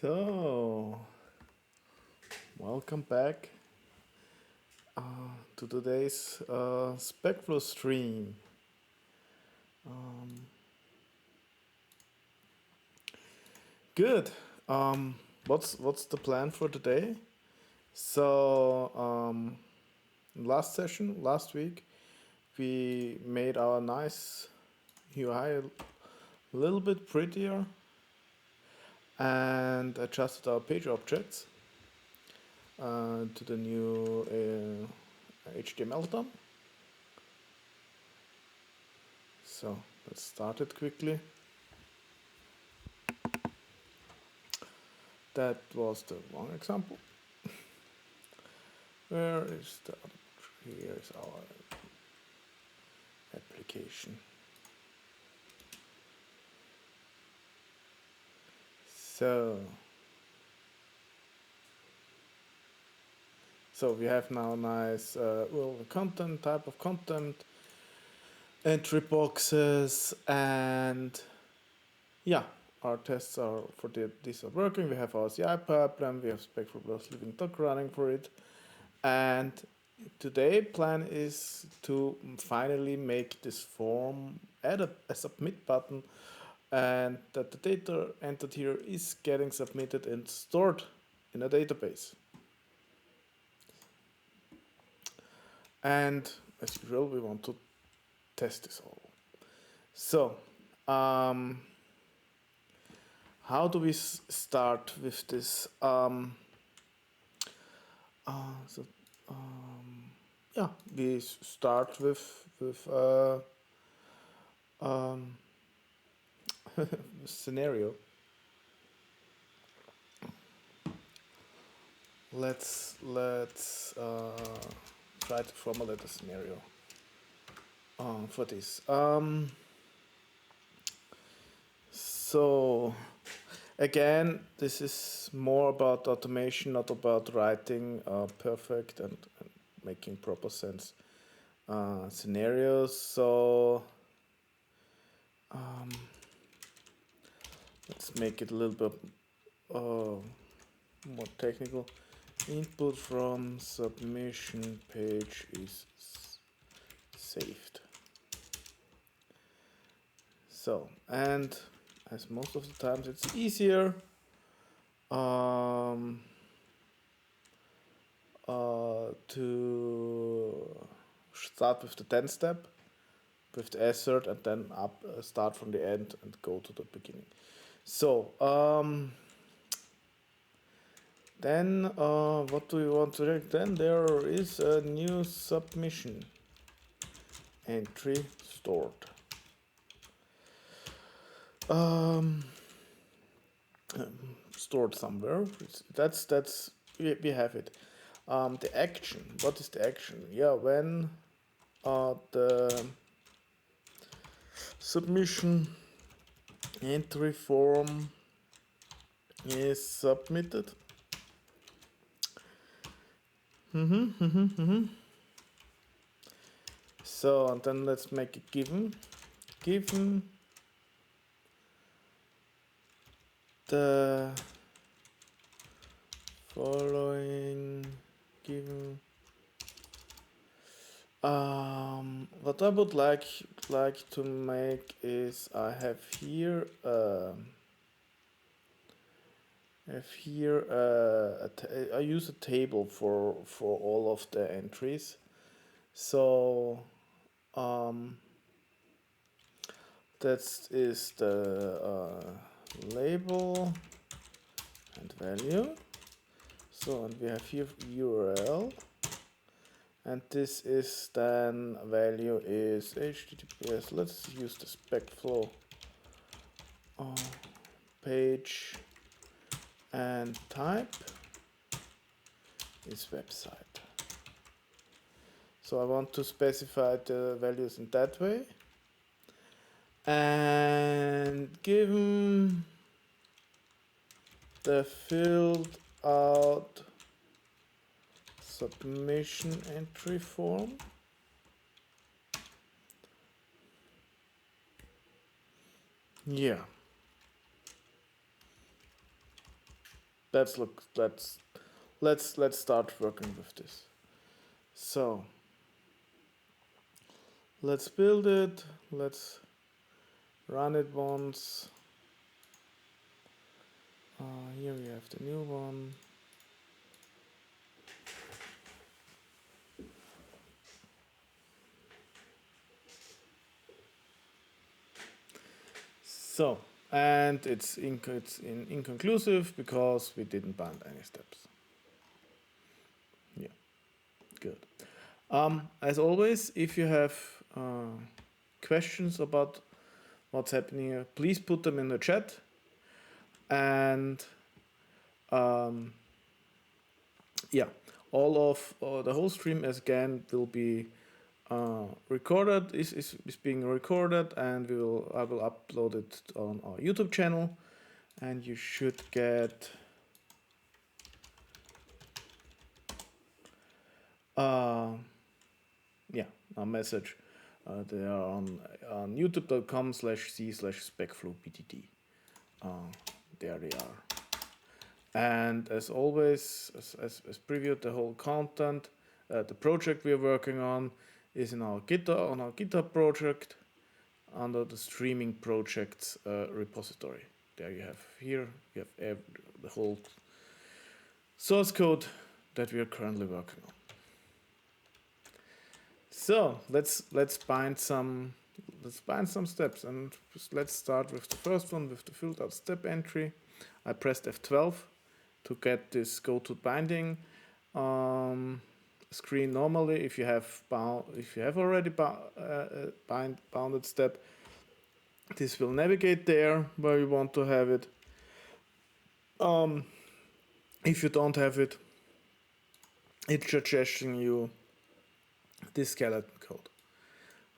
So, welcome back to today's SpecFlow stream. Good. What's the plan for today? So, last week, we made our nice UI a little bit prettier and adjusted our page objects to the new HTML DOM. So let's start it quickly. That was the wrong example. Where is the other? Here is our application. So we have now nice content, type of content, entry boxes, and yeah, our tests are for these are working. We have our CI pipeline, we have SpecFlow Living Doc running for it, and today plan is to finally make this form, add a submit button, and that the data entered here is getting submitted and stored in a database. And as usual, we want to test this all. So, how do we start with this? Yeah, we start with scenario. Let's try to formulate a scenario for this. So again, this is more about automation, not about writing perfect and making proper sense scenarios. So let's make it a little bit more technical. Input from submission page is saved. So, and as most of the times it's easier to start with the 10 step with the assert and then start from the end and go to the beginning. So then what do we want to check? Then there is a new submission entry stored. Stored somewhere. That's we have it. The action. What is the action? Yeah, when the submission entry form is submitted. So, and then let's make it given the following given. What I would like to make is I have here I use a table for all of the entries. So that is the label and value. So and we have here URL, and this is then value is HTTPS. Let's use the SpecFlow page, and type is website. So I want to specify the values in that way, and given the filled out submission entry form, yeah, let's start working with this. So let's build it. Let's run it once. Here we have the new one. So, and it's inconclusive because we didn't bind any steps. Yeah, good. As always, if you have questions about what's happening here, please put them in the chat. And yeah, all of the whole stream as again will be recorded, is being recorded, and I will upload it on our YouTube channel, and you should get yeah, a message. They are on youtube.com/c/SpecFlow.PTT. There they are. And as always, as previewed, the whole content, the project we are working on is in our GitHub project under the streaming projects repository. There you have the whole source code that we are currently working on. So let's bind some steps, and let's start with the first one with the filled out step entry. I pressed F12 to get this go to binding screen. Normally, if you have already bounded step, this will navigate there where you want to have it. If you don't have it, it's suggesting you this skeleton code.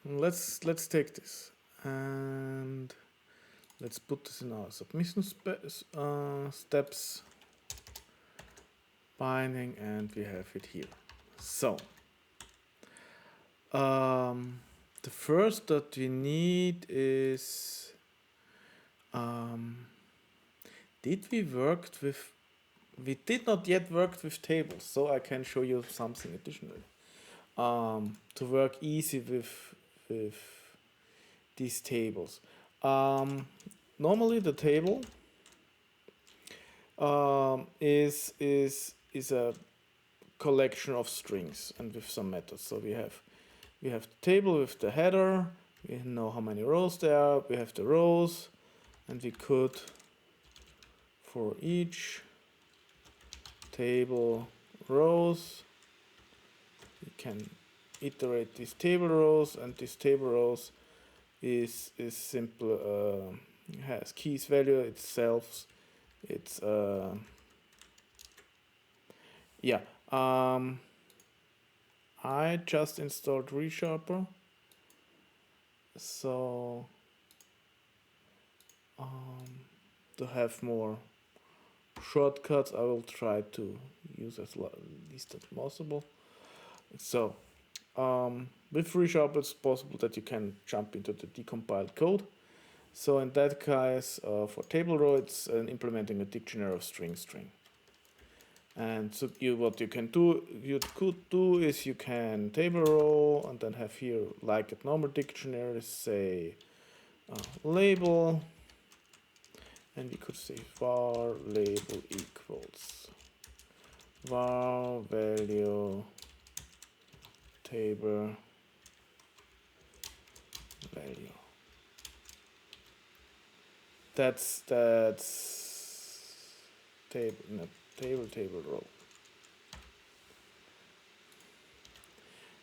Let's take this and let's put this in our submission steps binding, and we have it here. So the first that we need is we did not yet work with tables, so I can show you something additional to work easy with these tables. Normally the table is a collection of strings and with some methods. So we have the table with the header. We know how many rows there are. We have the rows, and we could, for each table rows, we can iterate these table rows, and this table rows is simple. Has keys value itself. It's yeah. I just installed ReSharper, so to have more shortcuts, I will try to use as least as possible. So with ReSharper, it's possible that you can jump into the decompiled code. So in that case, for table row, it's implementing a dictionary of string. And so what you could do is you can table row and then have here, like a normal dictionary, say label, and we could say var label equals var value table value. That's table row.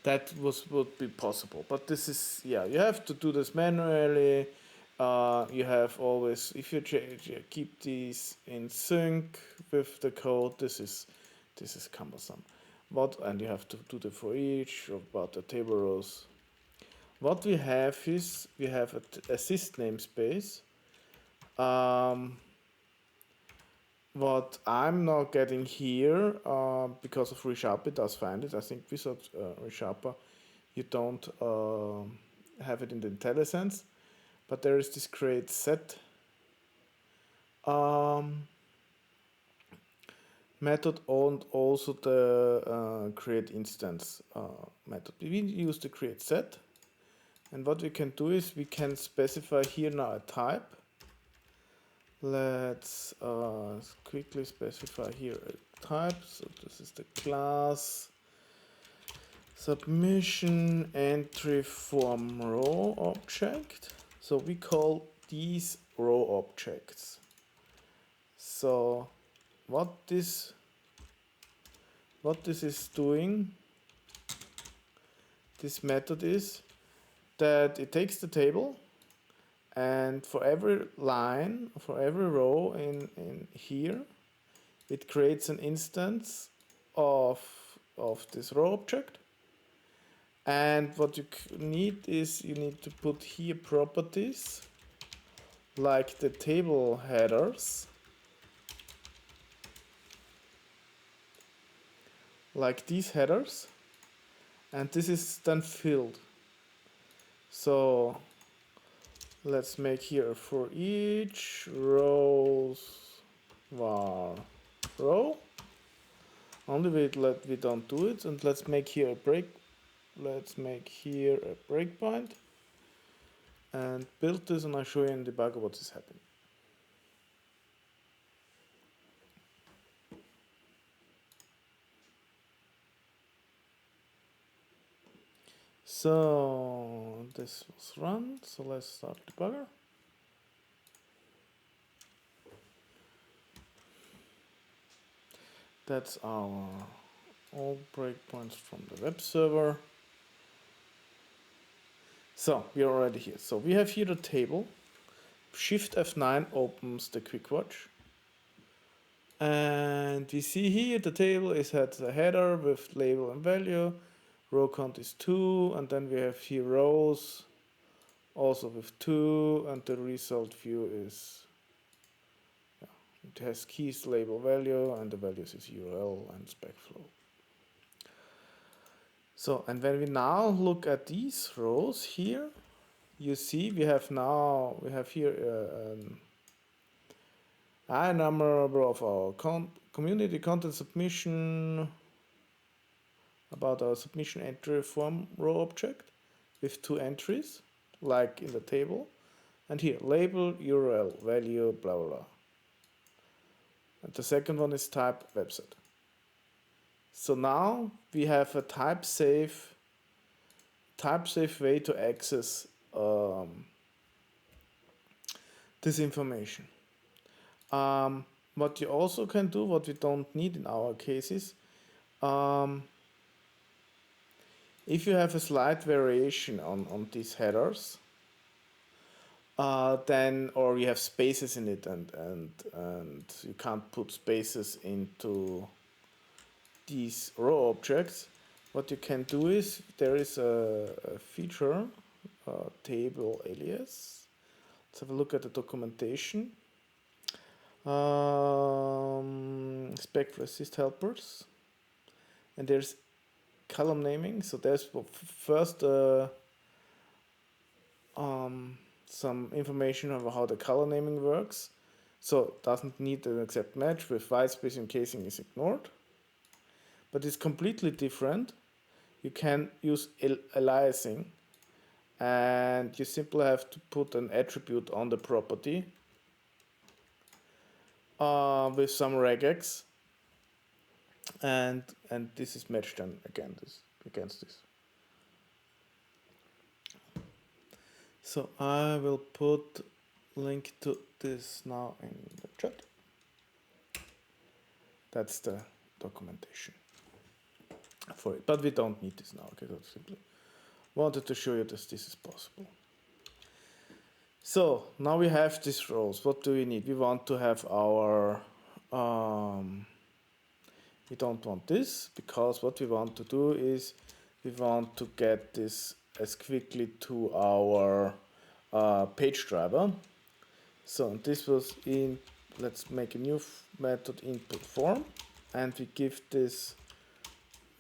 That would be possible, but this is, yeah, you have to do this manually. You have always, if you keep these in sync with the code, this is cumbersome. And you have to do the for each about the table rows. What we have is we have an assist namespace. What I'm not getting here, because of ReSharper, it does find it. I think without ReSharper, you don't have it in the IntelliSense. But there is this CreateSet method and also the create instance method. We use the CreateSet, and what we can do is we can specify here now a type. Let's quickly specify here a type. So this is the class submission entry form row object. So we call these row objects. So what this is doing, this method is that it takes the table, and for every line, for every row in here, it creates an instance of this row object. And what you need is you need to put here properties like the table headers, like these headers, and this is then filled. So let's make here for each rows var row. Only we don't do it, and let's make here a break. Let's make here a breakpoint and build this, and I'll show you in debugger what is happening. So this was run, so let's start debugger. That's our all breakpoints from the web server. So we are already here. So we have here the table. Shift F9 opens the quick watch. And we see here the table has a header with label and value. Row count is 2, and then we have here rows also with 2, and the result view is, it has keys, label, value, and the values is URL and SpecFlow. So, and when we now look at these rows here, you see we have here a number of our community content submission, about our submission entry form row object with 2 entries, like in the table, and here label, URL, value, blah blah blah. And the second one is type website. So now we have a type safe way to access this information. What you also can do, what we don't need in our cases, if you have a slight variation on these headers, then, or you have spaces in it, and you can't put spaces into these row objects, what you can do is there is a feature, table alias. Let's have a look at the documentation. SpecFlow.Assist helpers, and there's column naming. So there's first some information about how the color naming works. So it doesn't need an exact match with white space encasing is ignored. But it's completely different. You can use aliasing, and you simply have to put an attribute on the property with some regex, and this is matched then against this. So I will put link to this now in the chat. That's the documentation for it, but we don't need this now. Okay, so simply wanted to show you that this is possible. So now we have these rows. What do we need? We want to have our we don't want this, because what we want to do is we want to get this as quickly to our page driver. So this was in, let's make a new method input form, and we give this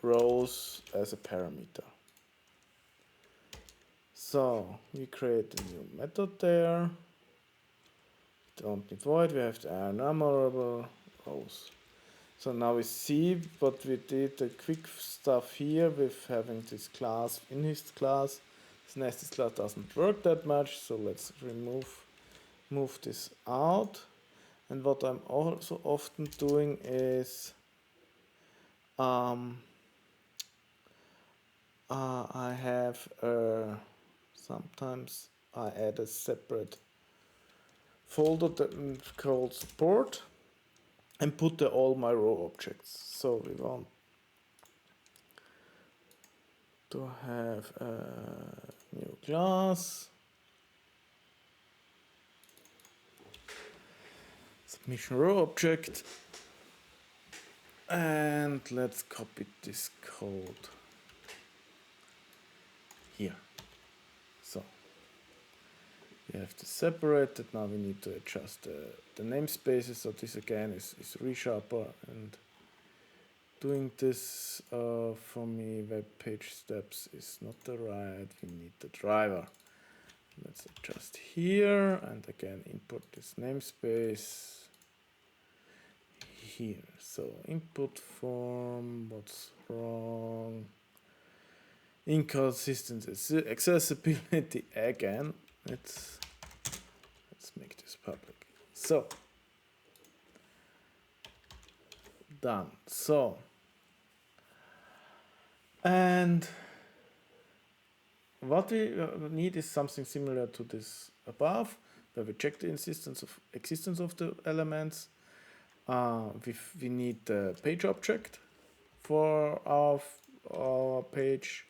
rows as a parameter. So we create a new method there. Don't need void, we have the enumerable rows. So now we see what we did, the quick stuff here with having this class in his class. This nested class doesn't work that much, so let's move this out. And what I'm also often doing is I have sometimes I add a separate folder that called support and put there all my row objects. So we want to have a new class, submission row object, and let's copy this code here. So we have to separate it. Now we need to adjust the namespaces. So this again is ReSharper, and doing this for me, web page steps is not the right. We need the driver. Let's adjust here and again import this namespace here. So input form, what's wrong? Inconsistent accessibility again. Let's make this public. So done. So and what we need is something similar to this above, where we check the existence of the elements. We need the page object for our page,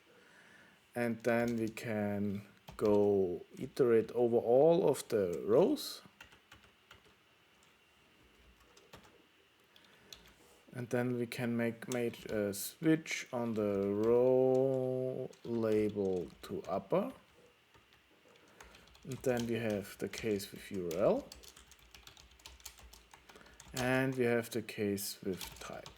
and then we can go iterate over all of the rows, and then we can make a switch on the row label to upper, and then we have the case with URL, and we have the case with type.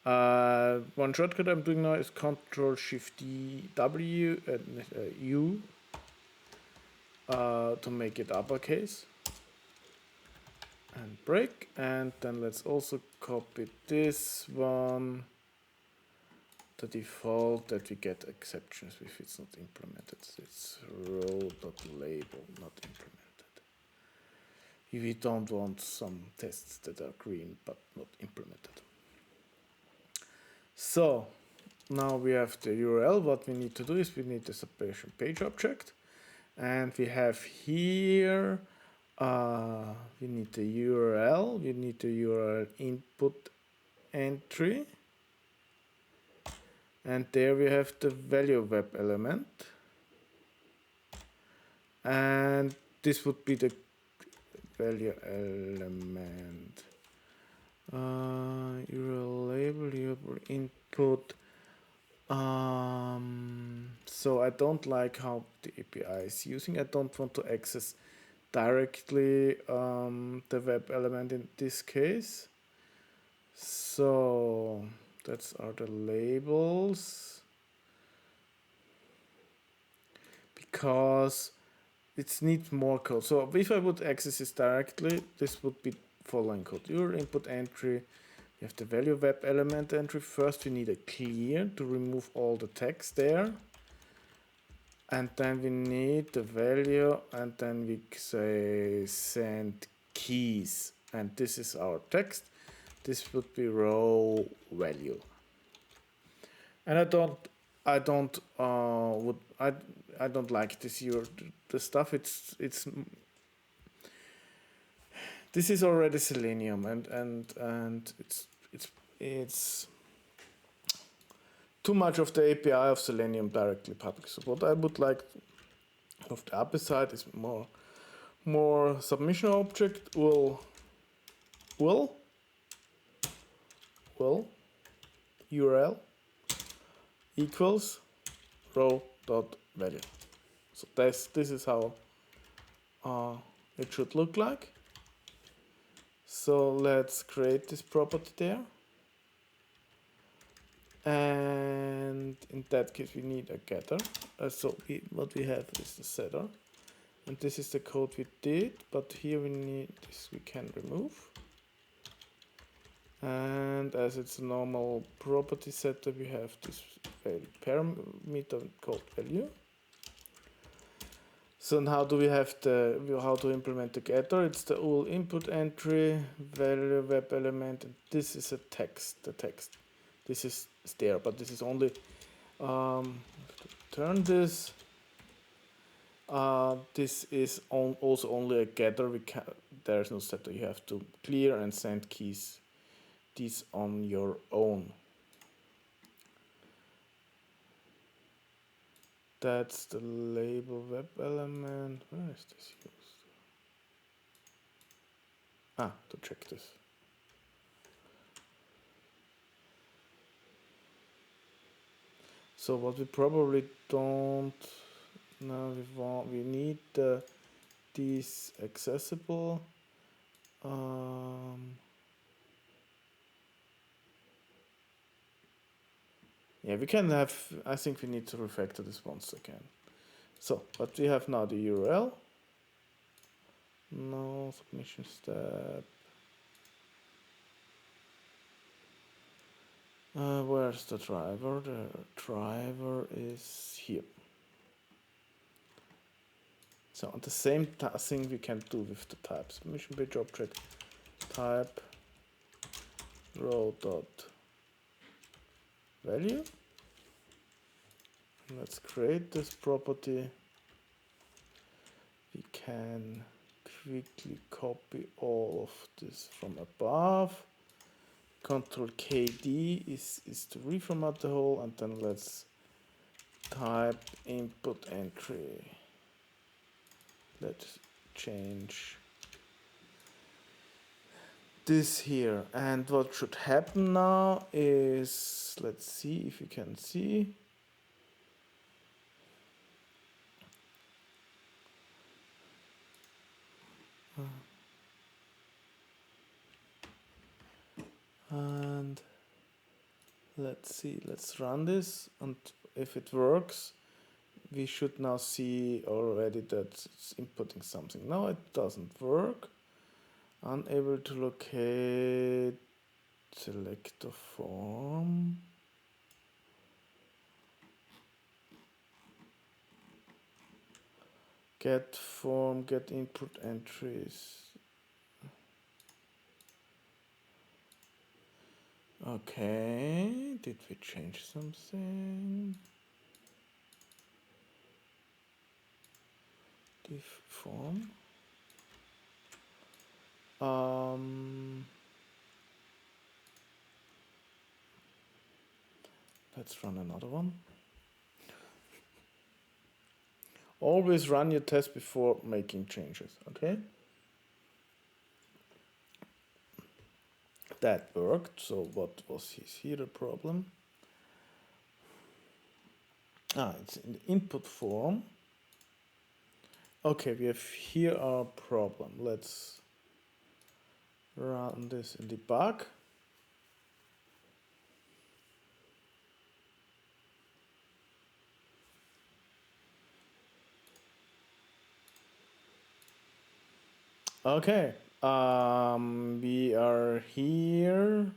One shortcut I'm doing now is Ctrl+Shift+W and U to make it uppercase and break. And then let's also copy this one, the default that we get exceptions if it's not implemented. It's row.label not implemented. We don't want some tests that are green but not implemented. So now we have the URL. What we need to do is we need the separation page object, and we have here we need the URL. We need the URL input entry, and there we have the value web element, and this would be the value element. URL label, URL input. So I don't like how the API is using. I don't want to access directly the web element in this case. So that's are the labels, because it needs more code. So if I would access this directly, this would be following code. Your input entry, you have the value web element entry. First we need a clear to remove all the text there, and then we need the value, and then we say send keys, and this is our text. This would be row value. And I don't like this the stuff. This is already Selenium, and it's too much of the API of Selenium directly public. So what I would like of the upper side is more submission object will URL equals row.value. So this is how it should look like. So let's create this property there. And in that case we need a getter. What we have is the setter. And this is the code we did, but here we need this, we can remove. And as it's a normal property setter, we have this parameter called value. So how do we have how to implement the getter? It's the UL input entry, value web element, and this is a text, the text. This is there, but this is only, turn this. This is also only a getter. There's no setter. You have to clear and send keys these on your own. That's the label web element. Where is this used? To check this. So what we probably don't now we need these accessible. Yeah, we can have, I think we need to refactor this once again. So, but we have now the URL. No submission step. Where's the driver? The driver is here. So, the same thing we can do with the type. Submission page object type row dot value. Let's create this property. We can quickly copy all of this from above. Control KD is to reformat the whole, and then let's type input entry. Let's change this here. And what should happen now is, let's see if you can see. And let's see, let's run this, and if it works, we should now see already that it's inputting something. No, it doesn't work. Unable to locate selector form. Get form, get input entries. Okay, did we change something? Diff form. Let's run another one. Always run your test before making changes, okay? That worked, so what was here the problem? It's in the input form. Okay, we have here our problem. Let's run this in debug. Okay, we are here,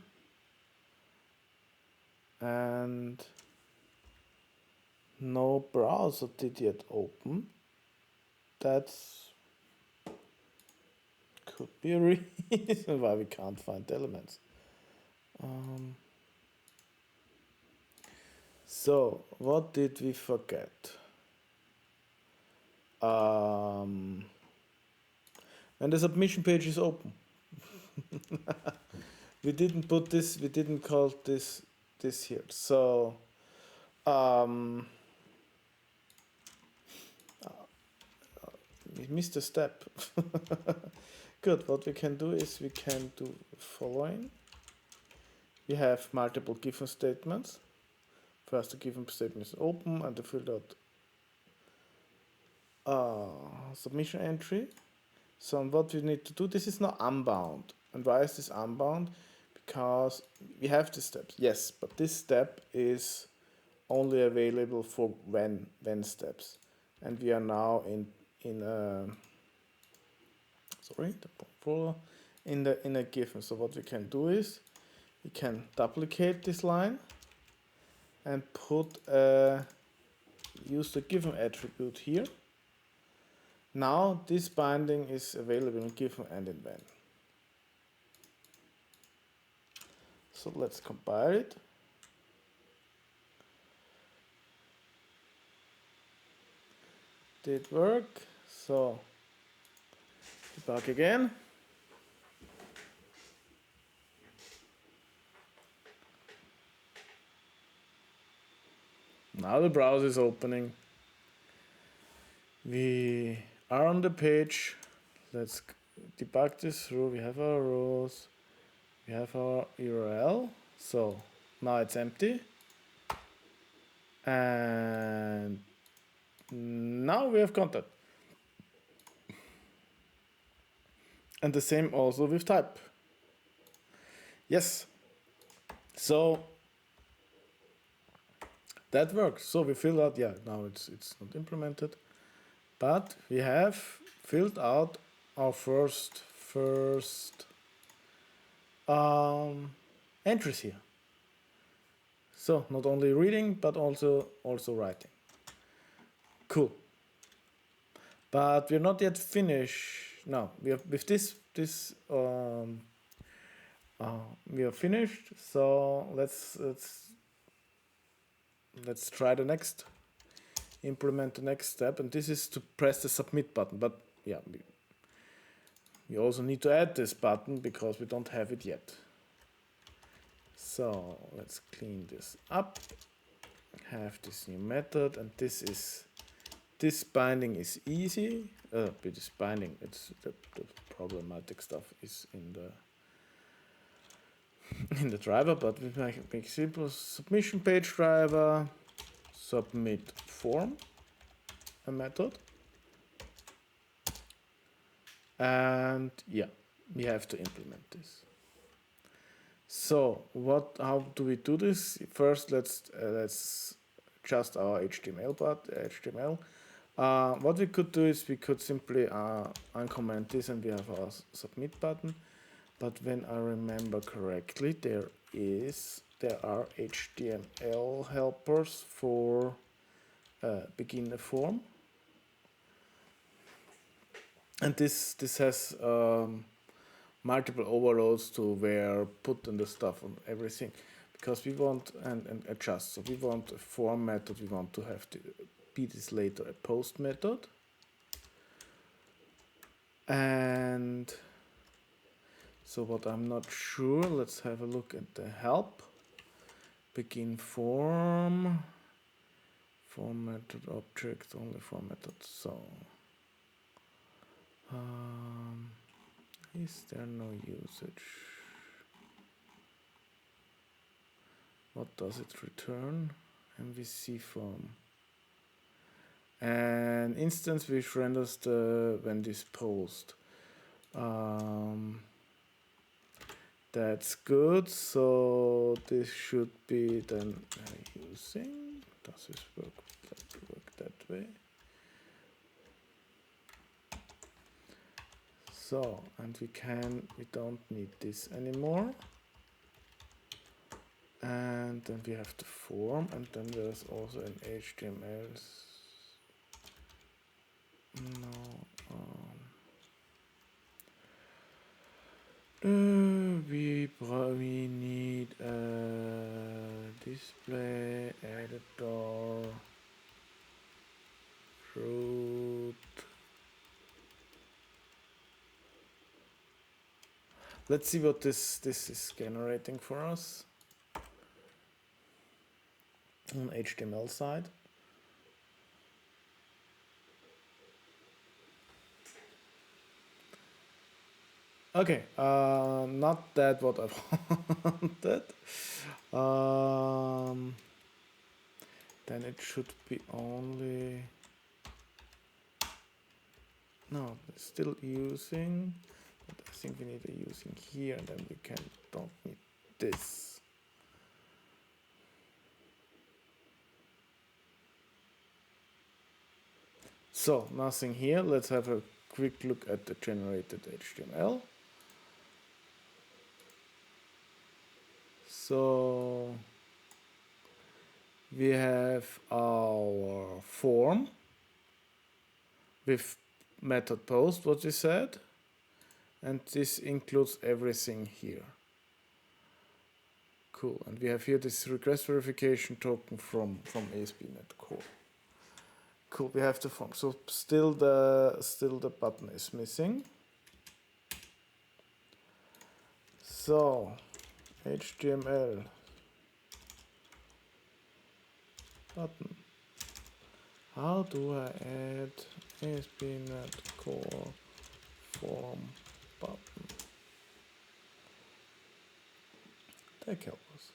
and no browser did yet open. That's could be a reason why we can't find elements. So what did we forget? When the submission page is open, we didn't put this, we didn't call this here. So we missed a step. Good, what we can do is we can do the following. We have multiple given statements. First, the given statement is open, and the field out submission entry. So what we need to do, this is now unbound. And why is this unbound? Because we have the steps, yes, but this step is only available for when steps. And we are now in a given. So what we can do is we can duplicate this line and use the given attribute here. Now this binding is available in given and in when. So let's compile it. Did work. So debug again. Now the browser is opening. We are on the page. Let's debug this through. We have our rows. We have our URL. So now it's empty. And now we have content. And the same also with type. Yes. So that works. So we filled out, yeah, now it's not implemented, but we have filled out our first entries here. So not only reading, but also writing. Cool. But we're not yet finished. No, we have with this we are finished. So let's try the next. Implement the next step, and this is to press the submit button. But yeah, we also need to add this button because we don't have it yet. So let's clean this up. Have this new method, and this binding is easy. This binding, it's the problematic stuff is in the driver, but we make simple submission page driver, submit form, a method, and yeah, we have to implement this. So how do we do this? First, let's adjust our HTML. What we could do is we could simply uncomment this, and we have our submit button. But when I remember correctly, there are HTML helpers for begin a form, and this has multiple overloads to where put in the stuff and everything, because we want and adjust. So we want a form method. We want to have to be this later a post method, and so what I'm not sure. Let's have a look at the help. Begin form method object only form method. So is there no usage? What does it return? MVC form. An instance which renders when this post. That's good. So this should be then using. Does this work that way? So, and we don't need this anymore. And then we have the form, and then there's also an HTML. We need a display editor root. Let's see what this is generating for us on HTML side. Okay, not that what I wanted. Then it should be only. No, it's still using. But I think we need a using here, and then we don't need this. So nothing here. Let's have a quick look at the generated HTML. So we have our form with method post, what we said, and this includes everything here. Cool, and we have here this request verification token from ASP.NET Core. Cool, we have the form. So still the button is missing. So HTML button. How do I add ASP.NET Core form button? Tech help us.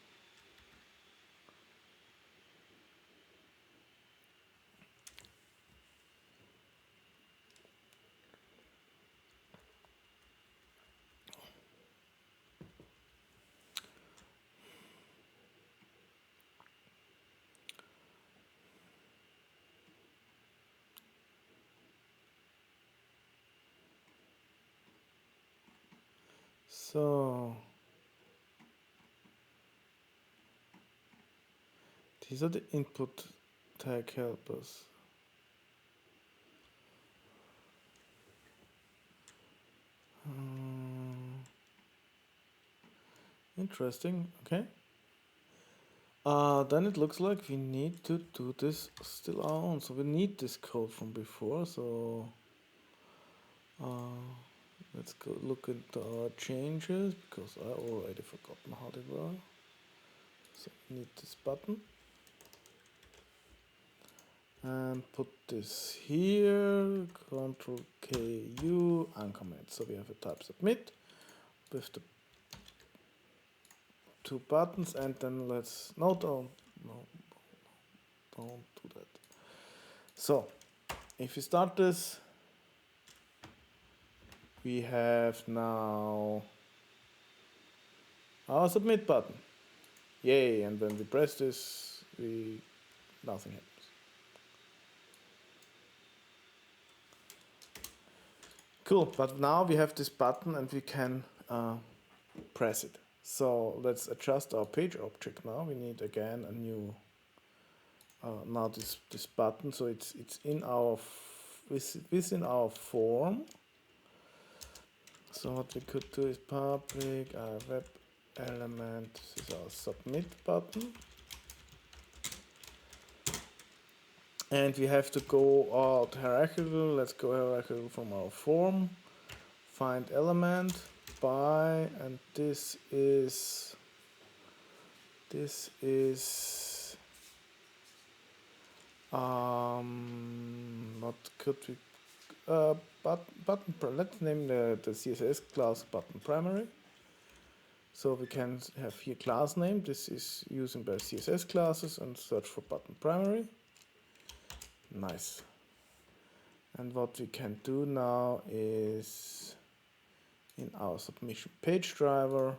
So these are the input tag helpers. Interesting. Okay. Then it looks like we need to do this still our own. So we need this code from before. So let's go look into our changes because I already forgotten how they were. So we need this button and put this here. Control KU uncomment. So we have a type submit with the two buttons, and then let's don't do that. So if we start this, we have now our submit button. Yay, and when we press this, nothing happens. Cool, but now we have this button and we can press it. So let's adjust our page object now. We need again a new now this button, so it's in our within our form. So what we could do is public web element. This is our submit button, and we have to go out hierarchical. Let's go hierarchical from our form. Find element by, and this is what could we button. Let's name the CSS class button primary. So we can have here class name. This is using by CSS classes, and search for button primary. Nice. And what we can do now is in our submission page driver,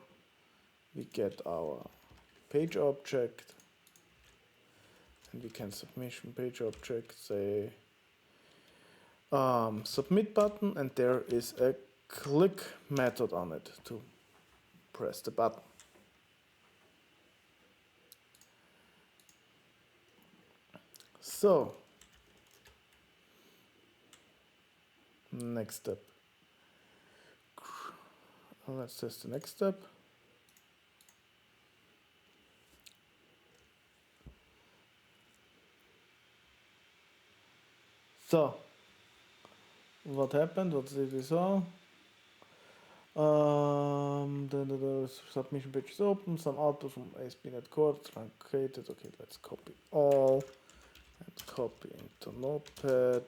we get our page object, and we can submission page object say submit button, and there is a click method on it to press the button. So next step. Let's test the next step. So what happened? What did we saw? Then the submission page is open. Some output from ASP.NET Core created. Okay, let's copy all and copy into Notepad.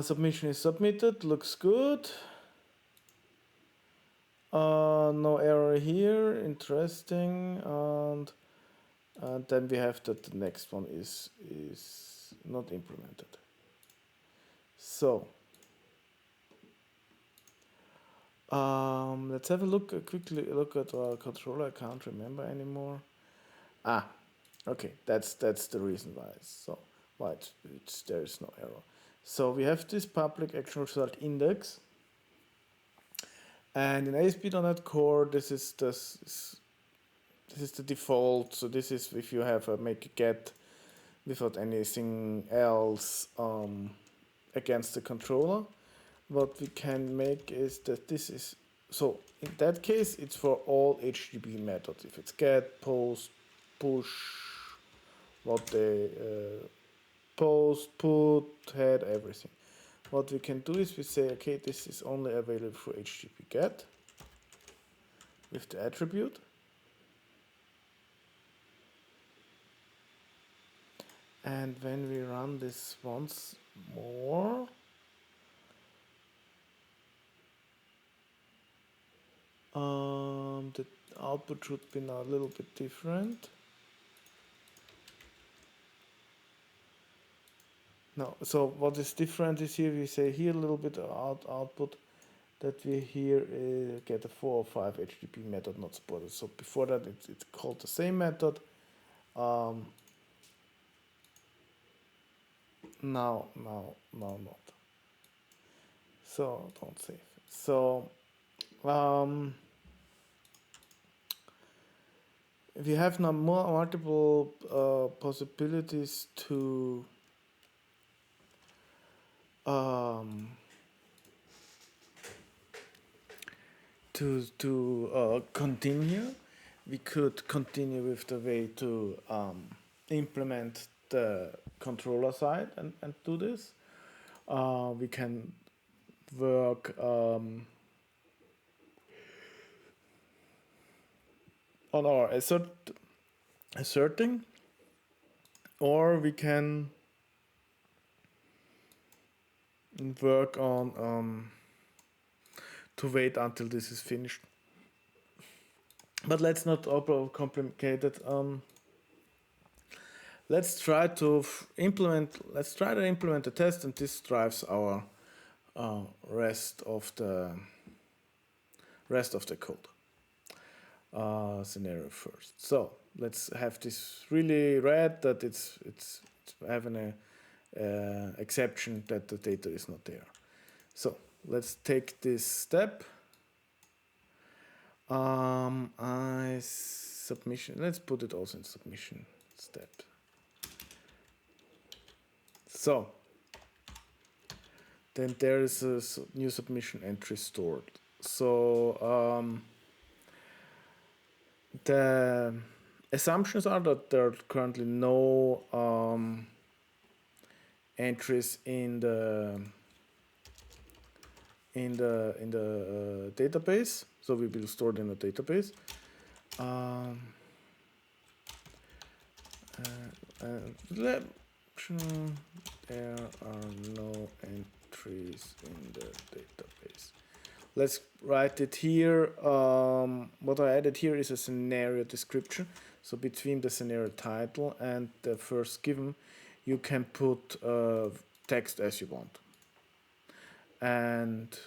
Submission is submitted. Looks good. No error here. Interesting. And then we have that the next one is not implemented. So let's have a look, quickly look at our controller. I can't remember anymore. Okay, that's the reason why. So why there is no error. So we have this public action result index, And in ASP.NET Core, this is the default. So this is if you have a make a get without anything else against the controller. What we can make is that this is, so in that case it's for all HTTP methods. If it's get, post, push, what they post, put, head, everything. What we can do is we say, okay, this is only available for HTTP get with the attribute. And when we run this once more, the output should be now a little bit different. No, so what is different is here we say here a little bit output that we here get a 4 or 5 HTTP method not supported. So before that it's called the same method. Now not. So don't save. So we have now multiple possibilities to continue. We could continue with the way to implement the controller side and do this. We can work on our asserting, or we can work on to wait until this is finished. But let's not overcomplicate it. Let's try to implement the test, and this drives our rest of the code scenario first. So let's have this really read that it's having a exception that the data is not there. So let's take this step. Submission. Let's put it also in submission step. So then there is a new submission entry stored. So the assumptions are that there are currently no entries in the database, so we will store it in the database. There are no entries in the database. Let's write it here. What I added here is a scenario description. So between the scenario title and the first given, you can put text as you want. And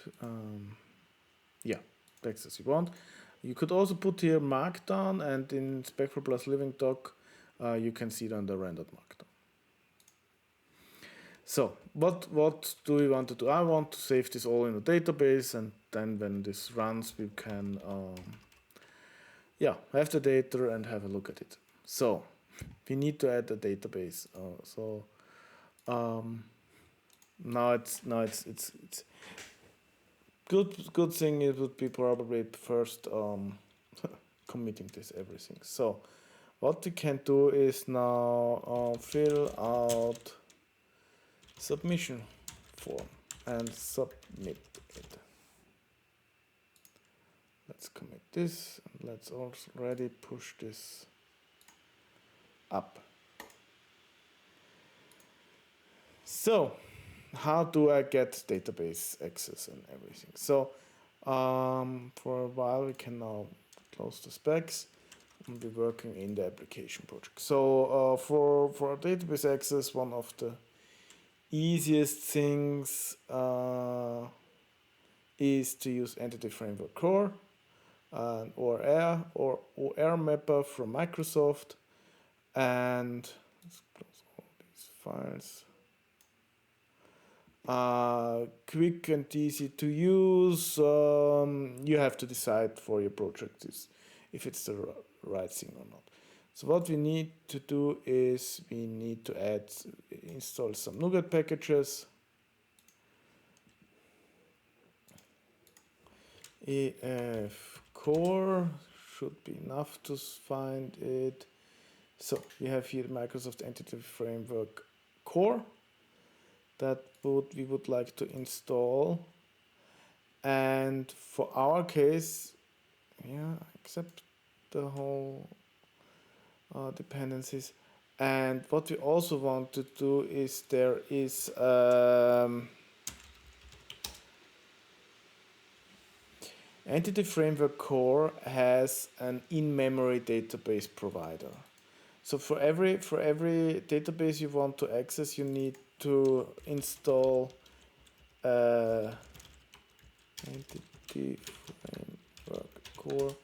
yeah, text as you want. You could also put here markdown, and in SpecFlow plus Living Doc, you can see it on the rendered markdown. So what do we want to do? I want to save this all in the database, and then when this runs, we can have the data and have a look at it. So we need to add the database. Now it's good thing. It would be probably first committing this everything. So what we can do is now fill out submission form and submit it. Let's commit this, and let's already push this up. So how do I get database access and everything? So for a while we can now close the specs and be working in the application project. So for database access, one of the easiest things is to use Entity Framework Core or OR Mapper from Microsoft, and let's close all these files. quick and easy to use. You have to decide for your project if it's the right thing or not. So what we need to do is we need to install some NuGet packages. EF core should be enough to find it. So we have here the Microsoft Entity Framework core that we would like to install. And for our case, yeah, accept the whole dependencies. And what we also want to do is there is Entity Framework Core has an in-memory database provider. So for every database you want to access, you need to install Entity Framework Core.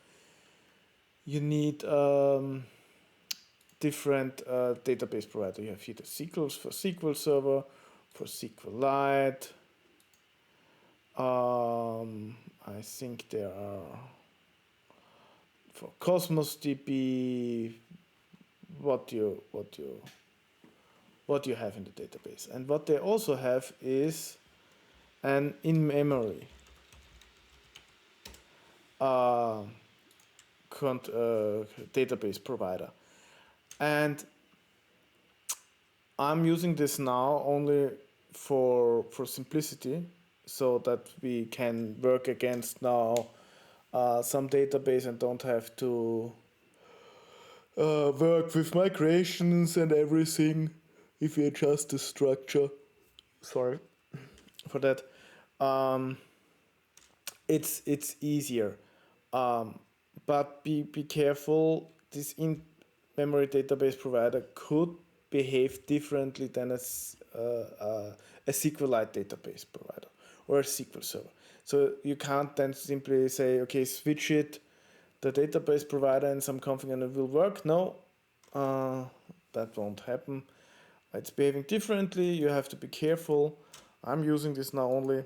You need different database provider. You have here the SQL for SQL Server, for SQLite. I think there are for Cosmos DB what you have in the database. And what they also have is an in-memory database provider. And I'm using this now only for simplicity, so that we can work against now some database and don't have to work with migrations and everything if we adjust the structure. Sorry for that. It's easier, but be careful. This in-memory database provider could behave differently than a SQLite database provider or a SQL Server. So you can't then simply say, okay, switch it, the database provider and some config and it will work. No, that won't happen. It's behaving differently. You have to be careful. I'm using this now only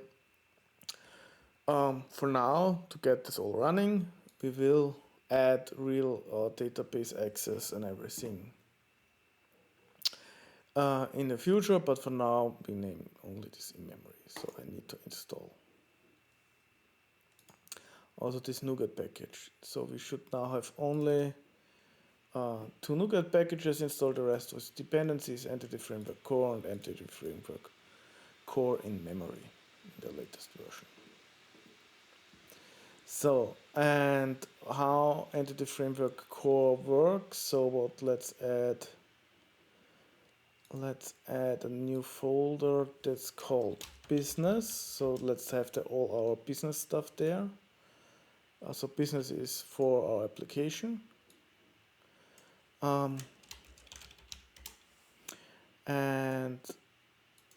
for now to get this all running. We will add real database access and everything in the future, but for now we name only this in memory. So I need to install also this NuGet package. So we should now have only 2 NuGet packages installed. The rest was dependencies, Entity Framework Core and Entity Framework Core in memory in the latest version. So, and how Entity Framework Core works. So what, let's add a new folder that's called business. So let's have all our business stuff there. So business is for our application. And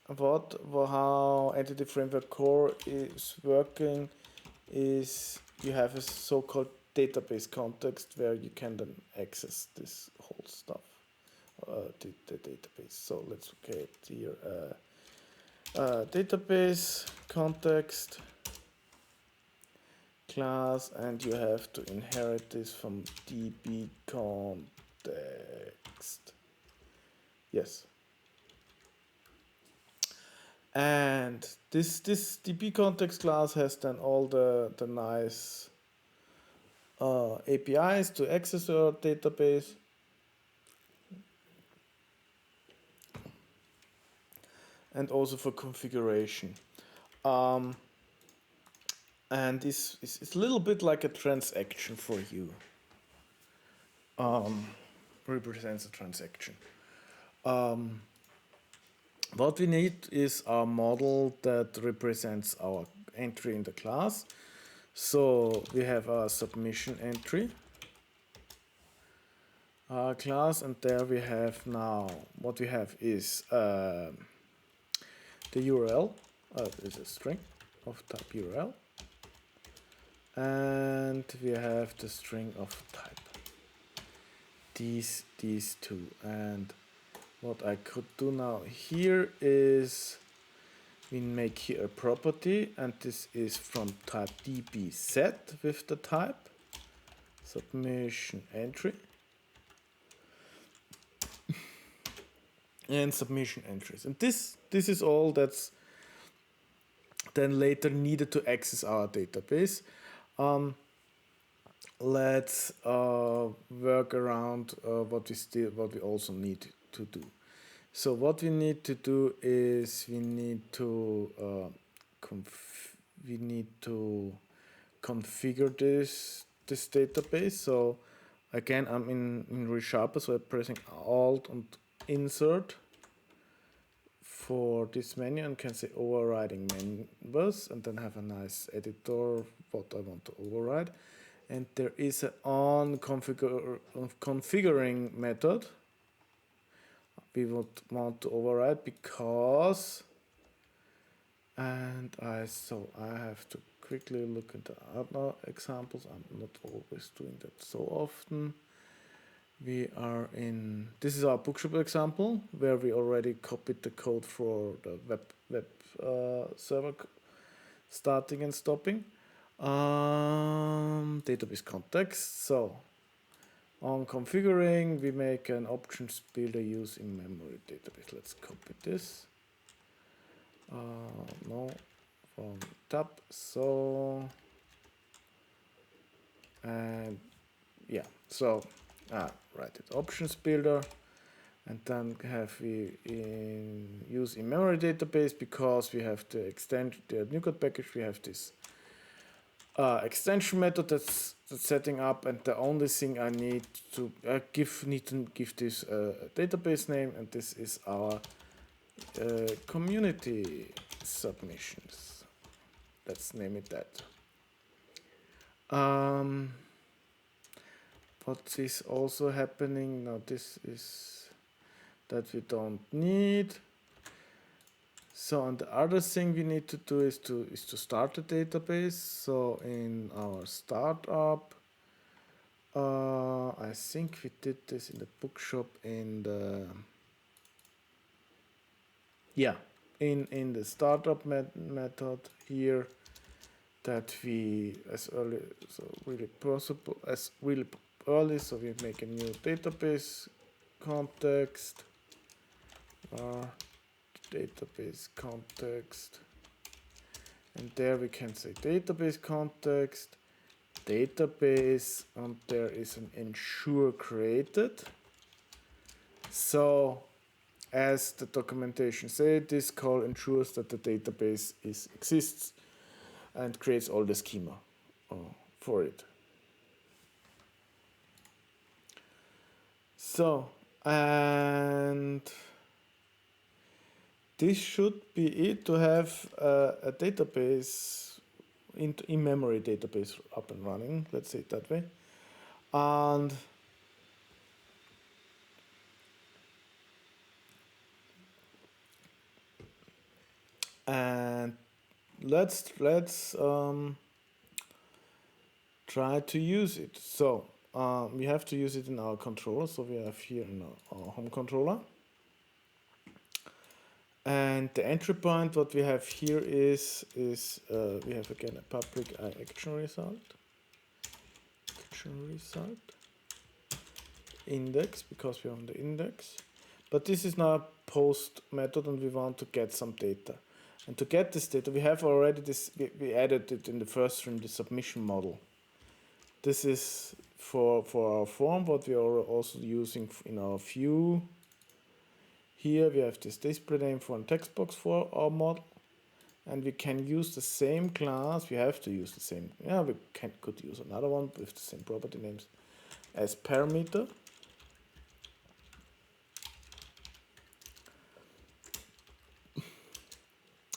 how Entity Framework Core is working is you have a so-called database context where you can then access this whole stuff, the database. So let's create here a database context class, and you have to inherit this from db context. Yes. And this db context class has then all the nice APIs to access your database. And also for configuration. And this is a little bit like a transaction for you. Represents a transaction. What we need is a model that represents our entry in the class. So we have a submission entry class, and there we have now, what we have is the URL, is a string of type URL, and we have the string of type these two. And what I could do now here is we make here a property, and this is from type dbSet with the type submission entry and submission entries. And this is all that's then later needed to access our database. Let's work around what we also need to do. So what we need to do is we need to configure this database. So again, I'm in ReSharper, so I'm pressing Alt and Insert for this menu and can say overriding members, and then have a nice editor what I want to override. And there is an on configuring method we would want to override because, and I have to quickly look at the other examples. I'm not always doing that so often. We are in, this is our bookshop example where we already copied the code for the web server starting and stopping. Database context. So on configuring, we make an options builder use in memory database. Let's copy this. No, from tab. So, and yeah, so right, it's options builder, and then have we use in memory database because we have to extend the NuCode package. We have this extension method that's setting up, and the only thing I need to give this a database name, and this is our community submissions. Let's name it that. What is also happening now? This is that we don't need. So, and the other thing we need to do is to start the database. So in our startup, I think we did this in the bookshop in the in the startup method here, that we as early so we make a new database context. Database context, and there we can say database context, database, and there is an ensure created. So as the documentation says, this call ensures that the database exists and creates all the schema for it. So, and this should be it to have a database, in-memory database up and running, let's say it that way. And let's try to use it. So we have to use it in our controller. So we have here in our home controller. And the entry point, what we have here is we have again a public action result, index, because we're on the index. But this is now a post method, and we want to get some data. And to get this data, we have already this, we added it in the first stream, the submission model. This is for our form, what we are also using in our view. Here we have this display name for a text box for our model, and we can use the same class. We have to use the same. Yeah, we could use another one with the same property names as parameter.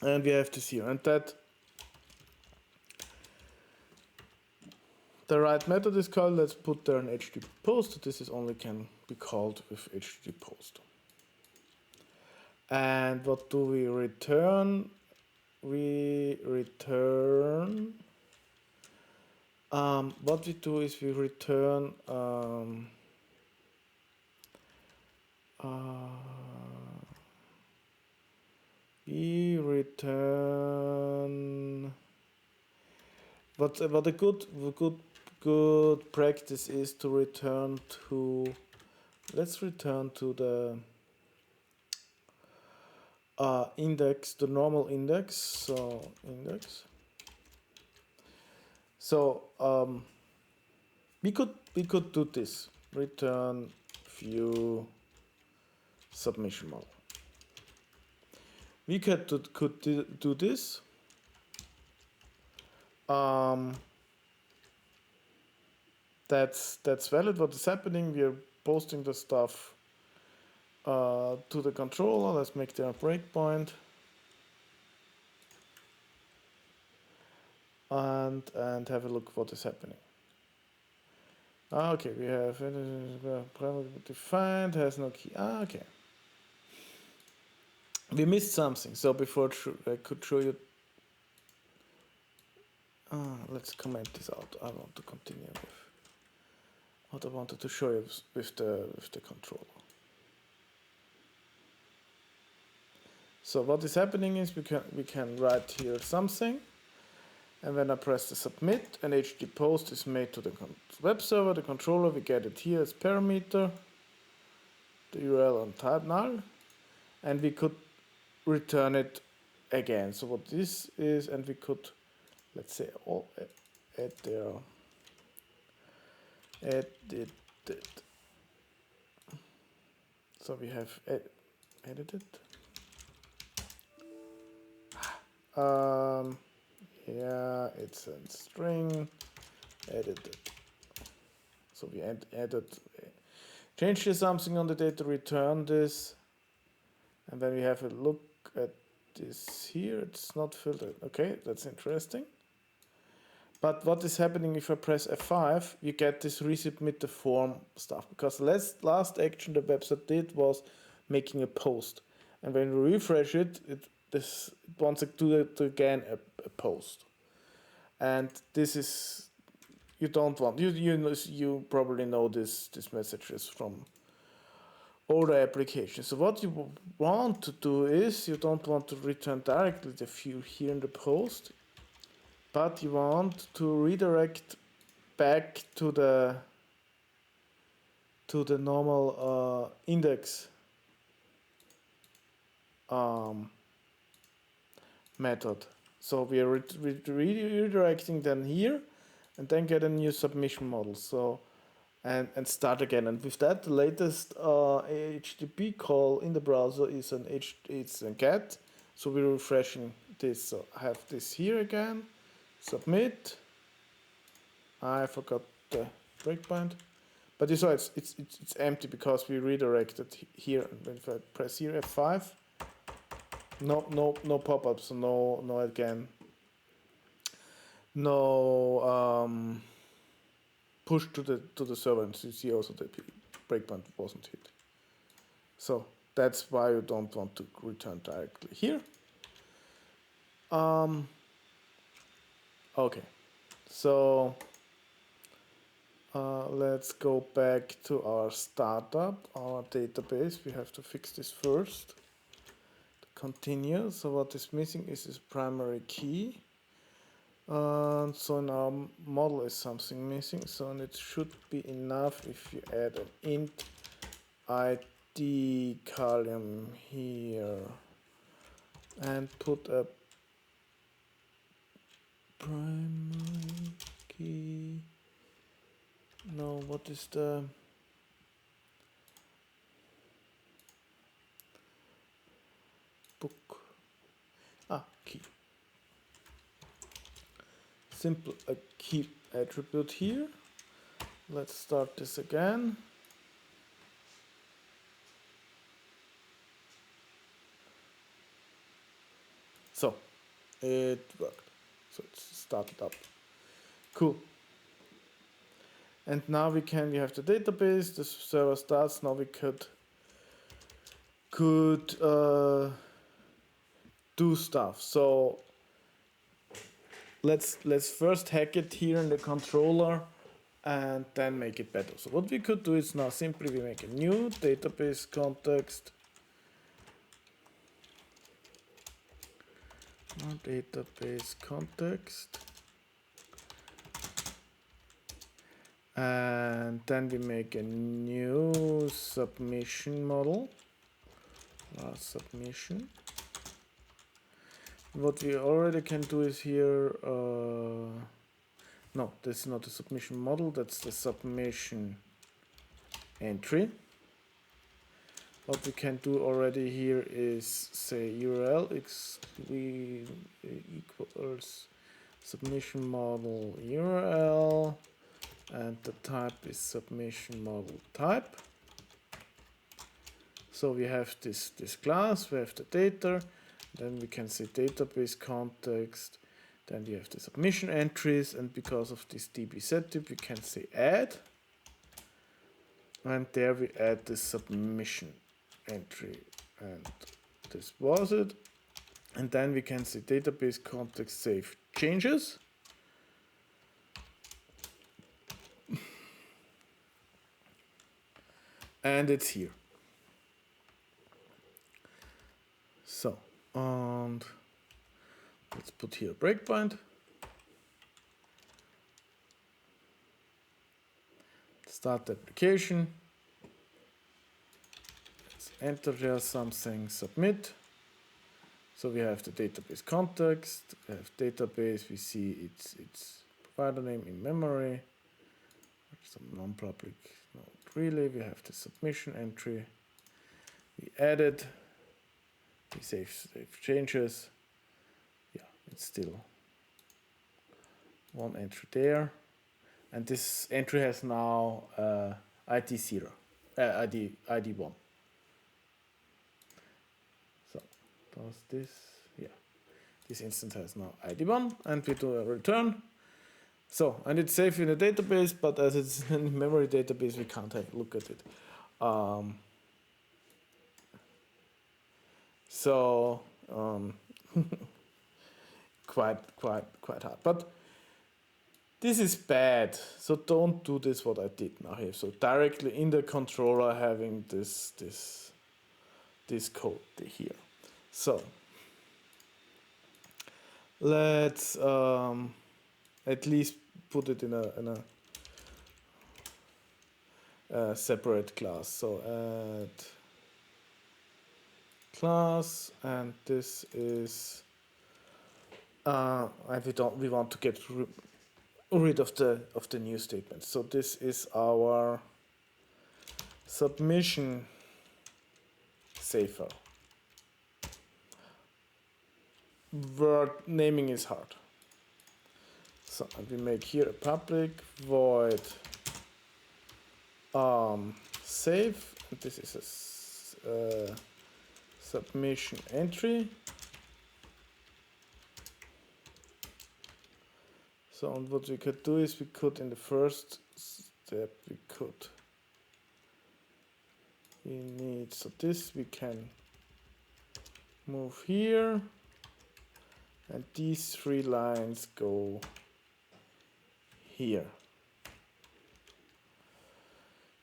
And we have this here, and that the right method is called. Let's put there an HTTP post. This is only can be called with HTTP post. And what do we return? We return, what we do is we return we return. What a good practice is to return to. Let's return to the index, the normal index. So index. So we could do this. Return view submission model. We could do this. That's valid. What is happening? We are posting the stuff to the controller. Let's make there a breakpoint. And have a look what is happening. Okay, we have primary defined, has no key. Okay. We missed something, so before I could show you. Let's comment this out. I want to continue with what I wanted to show you with the controller. So what is happening is we can write here something, and when I press the submit, an HTTP post is made to the web server, the controller. We get it here as parameter, the URL and type null, and we could return it again. So what this is, and we could, let's say, add there, edited. So we have edited. Yeah, it's a string edited. So we added, change something on the data, return this, and then we have a look at this here. It's not filtered. Okay, that's interesting. But what is happening if I press F5? You get this resubmit the form stuff, because last action the website did was making a post, and when we refresh it, it wants to do it again a post, and this is you don't want you probably know this messages from older applications. So what you want to do is you don't want to return directly the view here in the post, but you want to redirect back to the normal index method. So we are redirecting then here, and then get a new submission model. So and start again. And with that, the latest HTTP call in the browser is it's a get. So we're refreshing this. So I have this here again. Submit. I forgot the breakpoint, but you saw it's empty because we redirected here. And if I press here F5. No pop-ups, no again, no push to the server, and you see also the breakpoint wasn't hit. So that's why you don't want to return directly here. Okay, so let's go back to our startup, our database. We have to fix this first. Continue. So what is missing is this primary key. So in our model is something missing. So it should be enough if you add an int ID column here and put a primary key. No, what is the book? Key. Simple a key attribute here. Let's start this again. So it worked. So it's started up. Cool. And now we have the database. The server starts. Now we could do stuff. So let's first hack it here in the controller and then make it better. So what we could do is now simply we make a new database context. database context, and then we make a new submission model, submission. What we already can do is here, no, this is not the submission model, that's the submission entry. What we can do already here is say URL equals submission model URL, and the type is submission model type. So we have this class, we have the data, then we can say database context, then we have the submission entries, and because of this DB settyp we can say add, and there we add the submission entry, and this was it. And then we can say database context save changes, and it's here. So, and let's put here a breakpoint. Start the application. Let's enter there something, submit. So we have the database context, we have database, we see its provider name in memory, some non-public node relay, we have the submission entry, we added, we save changes, yeah, it's still one entry there, and this entry has now ID 0, ID 1. So does this, yeah, this instance has now ID 1, and we do a return. So, and it's safe in a database, but as it's in a memory database, we can't have a look at it. Quite hard. But this is bad. So don't do this what I did now here. So directly in the controller having this code here. So let's at least put it in a separate class. So add class, and this is and we want to get rid of the new statement. So this is our submission safer. Word naming is hard. So we make here a public void save, and this is a submission entry. So and what we could do is we could in the first step we need, so this we can move here, and these 3 lines go here.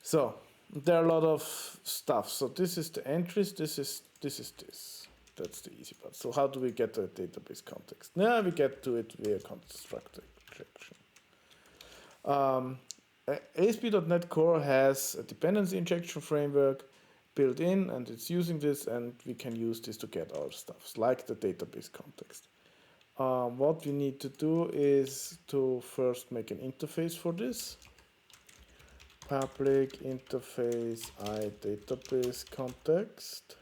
So there are a lot of stuff. So this is the entries, this is this. That's the easy part. So how do we get the database context? Now we get to it via constructor injection. ASP.NET Core has a dependency injection framework built in, and it's using this, and we can use this to get our stuff, like the database context. What we need to do is to first make an interface for this. Public interface iDatabase context.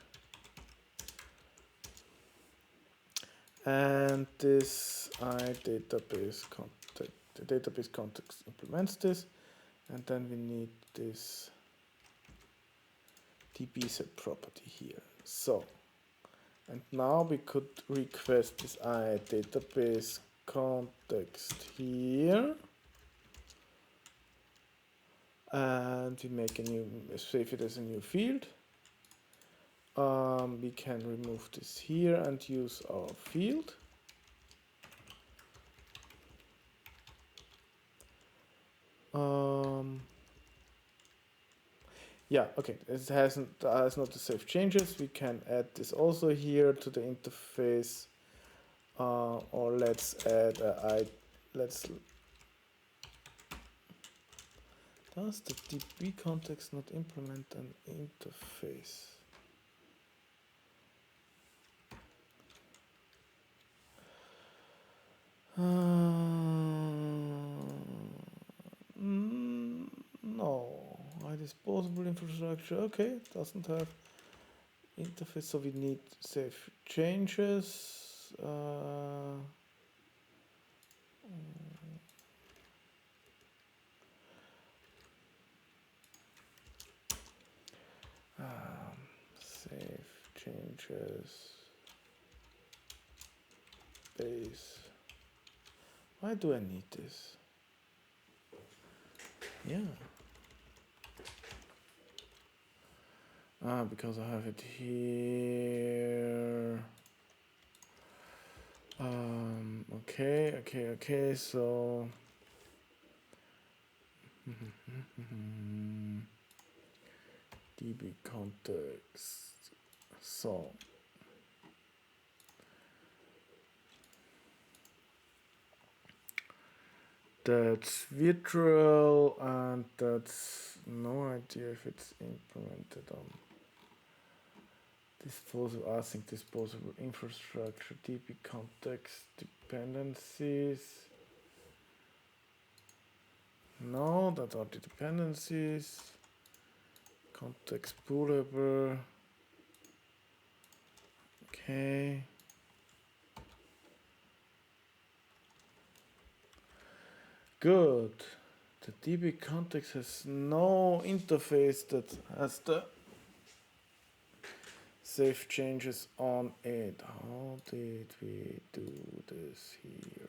And this iDatabase context, the database context implements this, and then we need this dbset property here. So, and now we could request this iDatabase context here, and we make a new, save it as a new field. We can remove this here and use our field. Yeah, okay, it has not to save changes. We can add this also here to the interface. or let's add let's. Does the DB context not implement an interface? No, disposable infrastructure. Okay, doesn't have interface, so we need save changes. Save changes base. Why do I need this? Yeah. Because I have it here. Okay, so DB context. So that's virtual, and that's no idea if it's implemented on disposable async disposable infrastructure DB context dependencies. No, that are the dependencies. Context pullable. Okay. Good. The DB context has no interface that has the save changes on it. How did we do this here?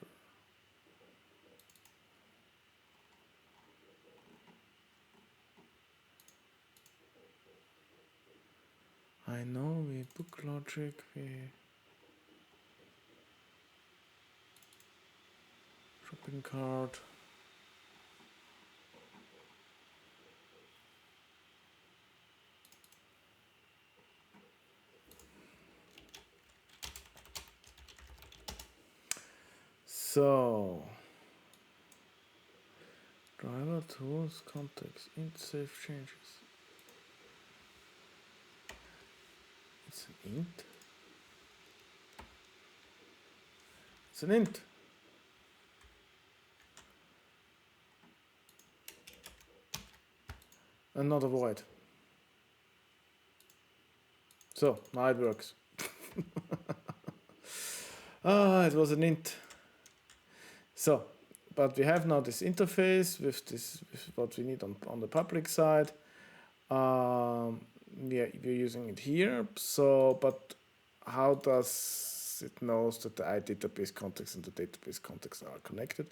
I know we book logic, we shopping cart. So driver tools context int save changes. It's an int. It's an int. And not a void. So now it works. It was an int. So, but we have now this interface with what we need on the public side. We're using it here. So, but how does it knows that the iDatabase context and the database context are connected?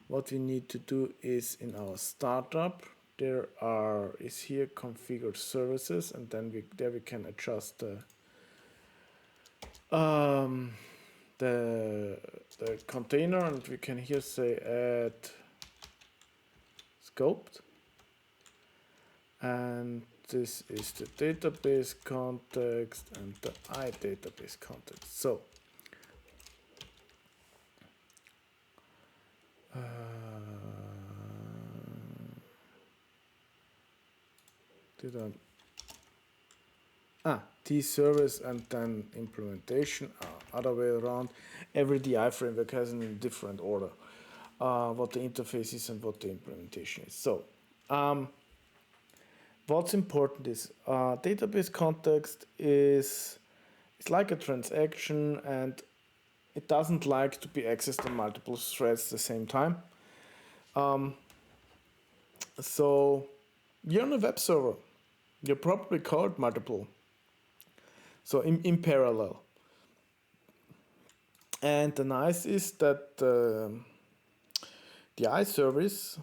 What we need to do is in our startup, there is here configured services, and then we can adjust the container, and we can here say add scoped, and this is the database context and the iDatabase context. So T service and then implementation, other way around. Every DI framework has in a different order what the interface is and what the implementation is. So what's important is database context is it's like a transaction, and it doesn't like to be accessed on multiple threads at the same time. So you're on a web server. You're probably called multiple. So in parallel. And the nice is that the iService,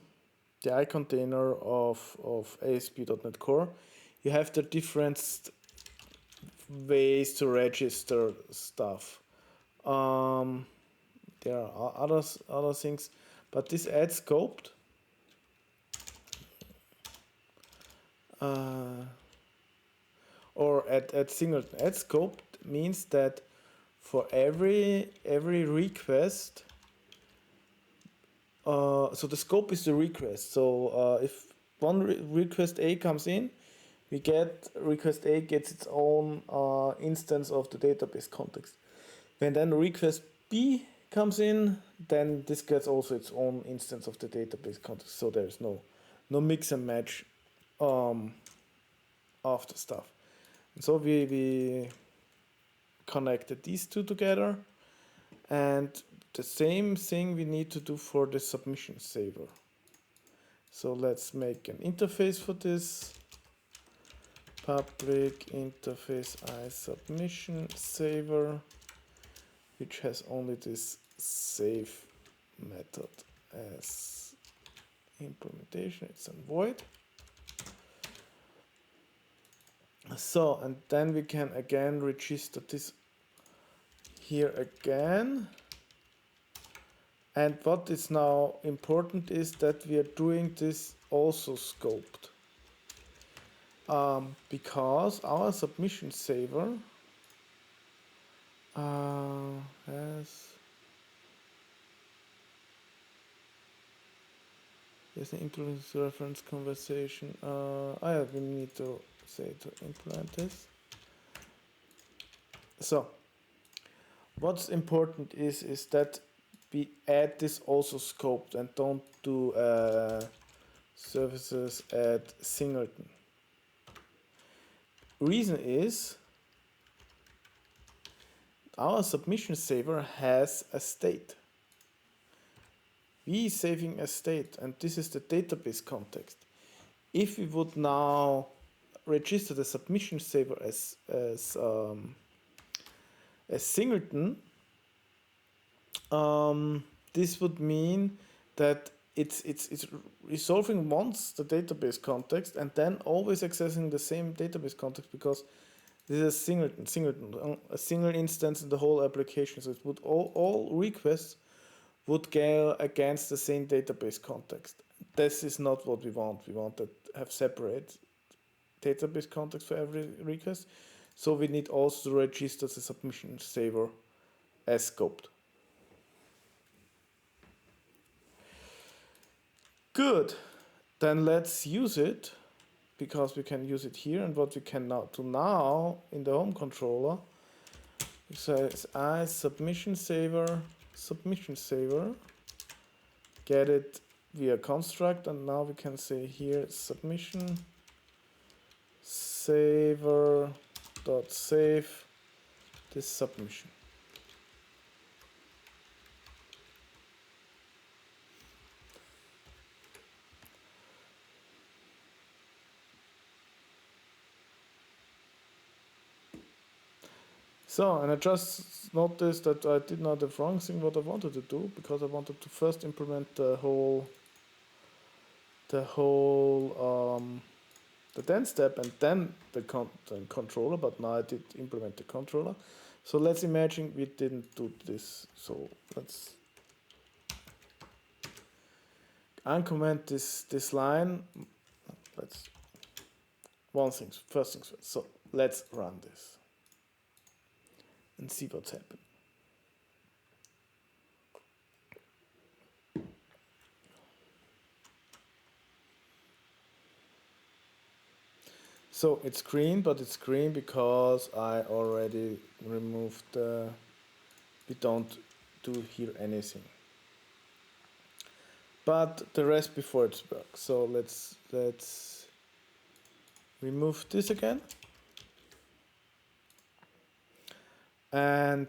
the iContainer of ASP.NET Core, you have the different ways to register stuff. There are other things, but this add scoped or add single add scoped means that for every request. So the scope is the request. So if one request A comes in, we get request A gets its own instance of the database context. When then request B comes in, then this gets also its own instance of the database context. So there's no mix and match of the stuff. And so we connected these two together, and the same thing we need to do for the submission saver. So let's make an interface for this. Public interface iSubmission saver, which has only this save method as implementation. It's a void. So, and then we can again register this here again. And what is now important is that we are doing this also scoped. Because our submission saver has an implement reference conversation. We need to say to implement this. So what's important is that we add this also scoped and don't do services at singleton. Reason is our submission saver has a state. We saving a state, and this is the database context. If we would now register the submission saver as singleton, this would mean that it's resolving once the database context and then always accessing the same database context, because this is a singleton, a single instance in the whole application. So it would all requests would go against the same database context. This is not what we want. We want to have separate database context for every request. So we need also to register the submission saver as scoped. Good. Then let's use it, because we can use it here. And what we can now do now in the home controller, it says submission saver, get it via construct, and now we can say here submission saver dot save this submission. So, and I just noticed that I did not the wrong thing what I wanted to do, because I wanted to first implement the then step and then the controller, but now I did implement the controller. So let's imagine we didn't do this. So let's uncomment this line. First things first. So let's run this and see what's happened. So it's green, but it's green because I already removed we don't do here anything. But the rest before it works. So let's remove this again. And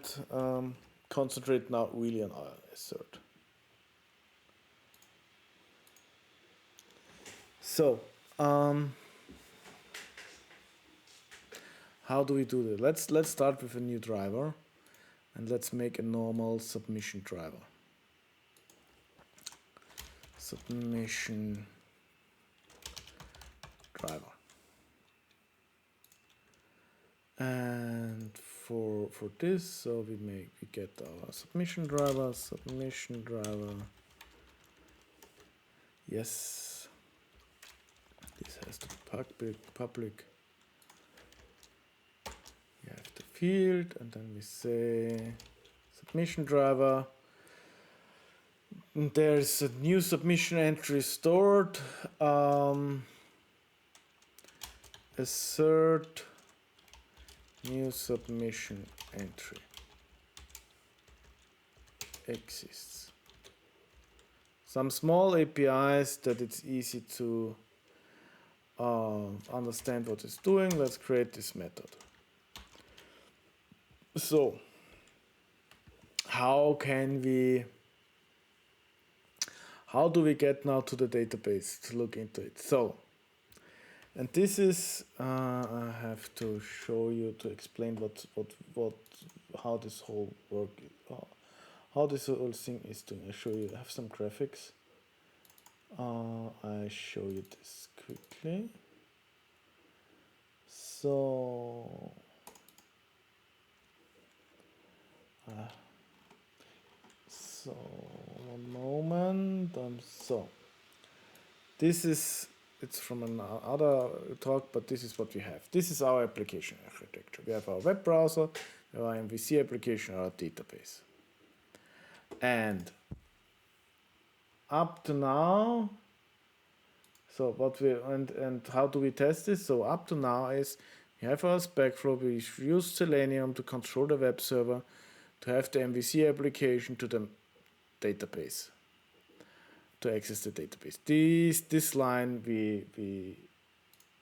concentrate now really on our assert. So, how do we do that? Let's start with a new driver, and let's make a normal submission driver. Submission driver. And for this, so we get our submission driver. Yes, this has to be public. You have the field, and then we say submission driver. And there's a new submission entry stored. Assert new submission entry exists. Some small APIs that it's easy to understand what it's doing. Let's create this method. So, how do we get now to the database to look into it? So, and this is I have to show you to explain how this whole work, how this whole thing is doing. I show you. I have some graphics. I show you this quickly. So. So one moment. So this is, it's from another talk, but this is what we have. This is our application architecture. We have our web browser, our MVC application, our database, and up to now. So what we and how do we test this? So up to now is we have our SpecFlow. We use Selenium to control the web server, to have the MVC application to the database, to access the database. This line we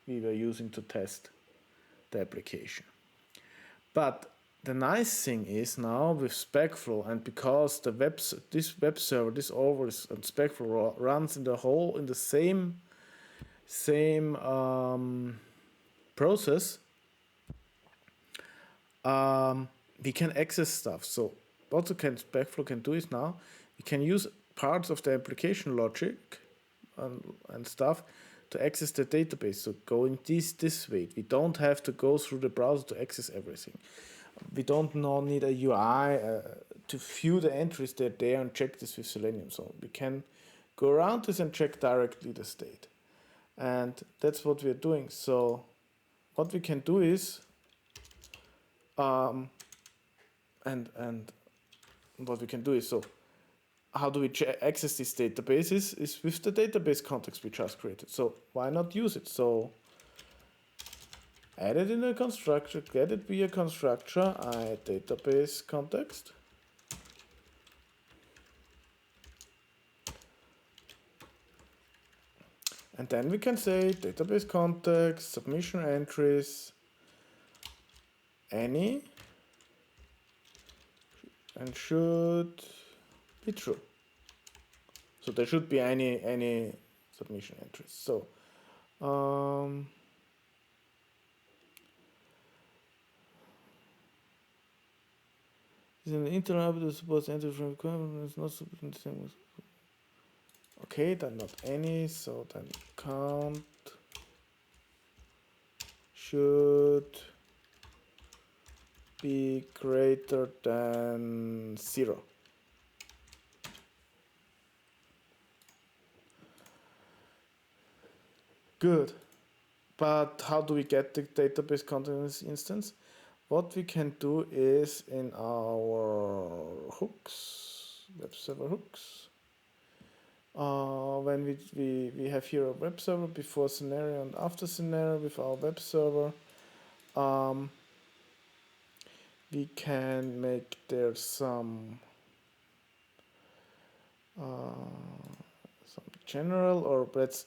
were using to test the application. But the nice thing is now with SpecFlow, and because this web server, this always and SpecFlow runs in the same process, we can access stuff. So what SpecFlow can do is now we can use parts of the application logic and stuff to access the database. So going this way, we don't have to go through the browser to access everything. We don't now need a UI to view the entries that are there and check this with Selenium. So we can go around this and check directly the state. And that's what we're doing. So what we can do is and what we can do is, so how do we access these databases is with the database context we just created. So why not use it? So add it in a constructor, get it via constructor, database context. And then we can say database context, submission entries, any, and should be true. So there should be any submission entries. So is an interrupt that supports entry from requirement is not the same as. Okay, then not any, so then count should be greater than 0. Good. But how do we get the database content in this instance? What we can do is in our hooks, web server hooks, when we have here a web server before scenario and after scenario with our web server, we can make there some general, or let's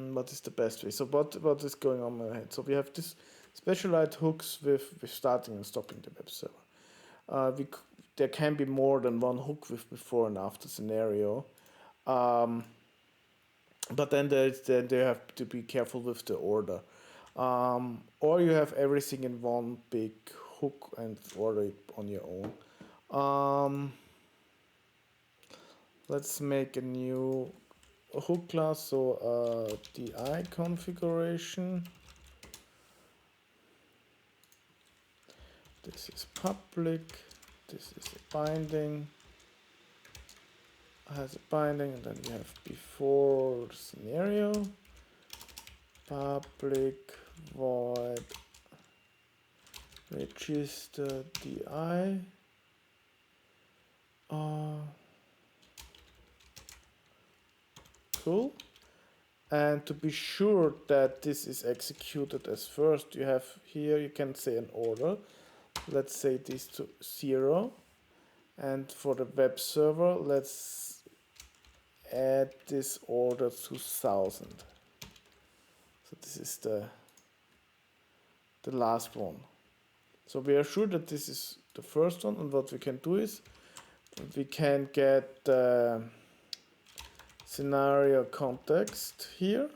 what is the best way? So what is going on in my head? So we have this specialized hooks with starting and stopping the web server. There can be more than one hook with before and after scenario, but then they have to be careful with the order, or you have everything in one big hook and order it on your own. Let's make a new hook class, so DI configuration. This is public. This is a binding. Has a binding, and then we have before scenario public void register di. Cool. And to be sure that this is executed as first, you have here, you can say an order. Let's say this to 0. And for the web server, let's add this order to 1000. So this is the last one. So we are sure that this is the first one, and what we can do is we can get the scenario context here,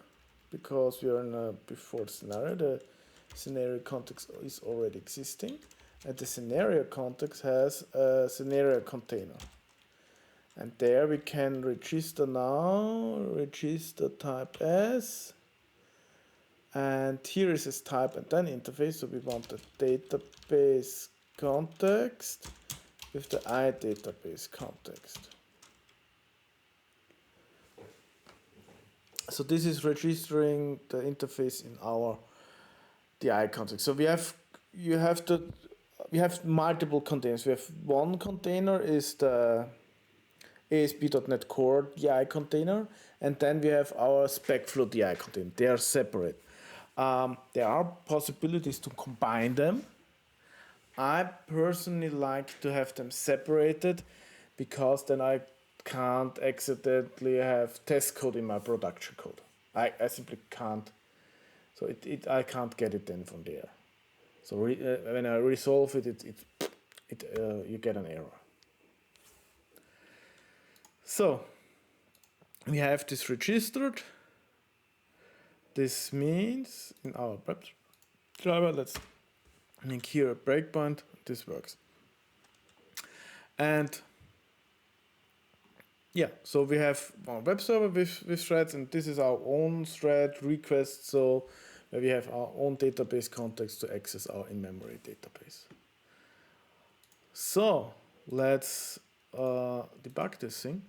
because we are in a before scenario. The scenario context is already existing, and the scenario context has a scenario container. And there we can register now, register type as, and here is this type and then interface. So we want the database context with the iDatabase context. So this is registering the interface in our DI context. So we have multiple containers. We have one container is the ASP.NET Core DI container, and then we have our SpecFlow DI container. They are separate. There are possibilities to combine them. I personally like to have them separated, because then I can't accidentally have test code in my production code. I simply can't. So I can't get it then from there. So when I resolve it, you get an error. So we have this registered. This means in our web driver, let's make here a breakpoint. This works. And yeah, so we have our web server with threads, and this is our own thread request. So we have our own database context to access our in-memory database. So let's debug this thing.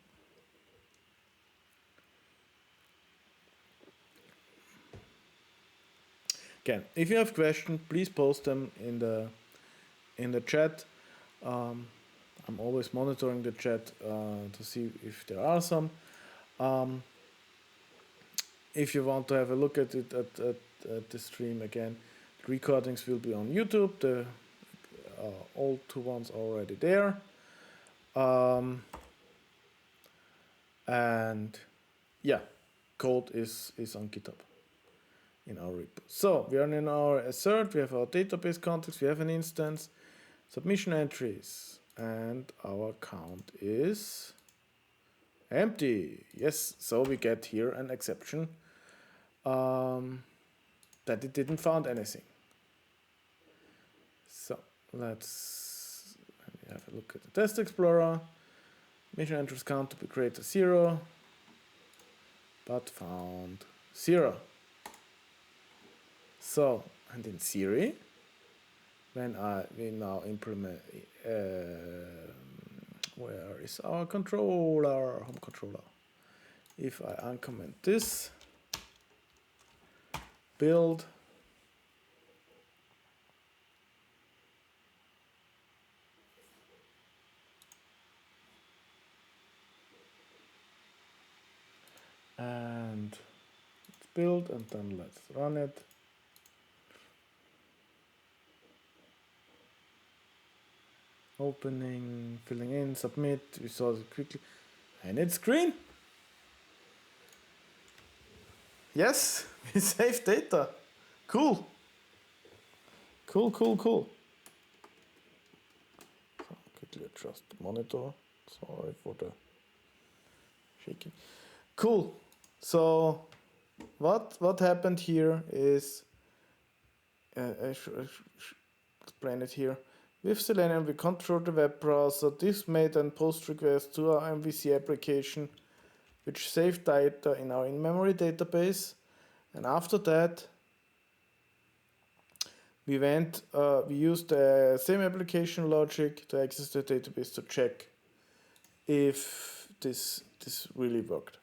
Again, if you have questions, please post them in the chat. I'm always monitoring the chat to see if there are some. If you want to have a look at it at the stream again, the recordings will be on YouTube. The old two ones are already there. And yeah, code is on GitHub in our repo. So we are in our assert, we have our database context, we have an instance, submission entries, and our count is empty. Yes, so we get here an exception that it didn't found anything. So let's have a look at the test explorer. Mission entries count to be greater 0, but found 0. So, and in Siri, when we now implement, where is our controller, home controller? If I uncomment this, build, and let's build, and then let's run it. Opening, filling in, submit, we saw it quickly, and it's green. Yes, we saved data. Cool. Cool. So quickly adjust the monitor. Sorry for the shaking. Cool. So what happened here is, I should explain it here. With Selenium, we control the web browser. This made a post request to our MVC application, which saved data in our in-memory database. And after that, we used the same application logic to access the database to check if this really worked.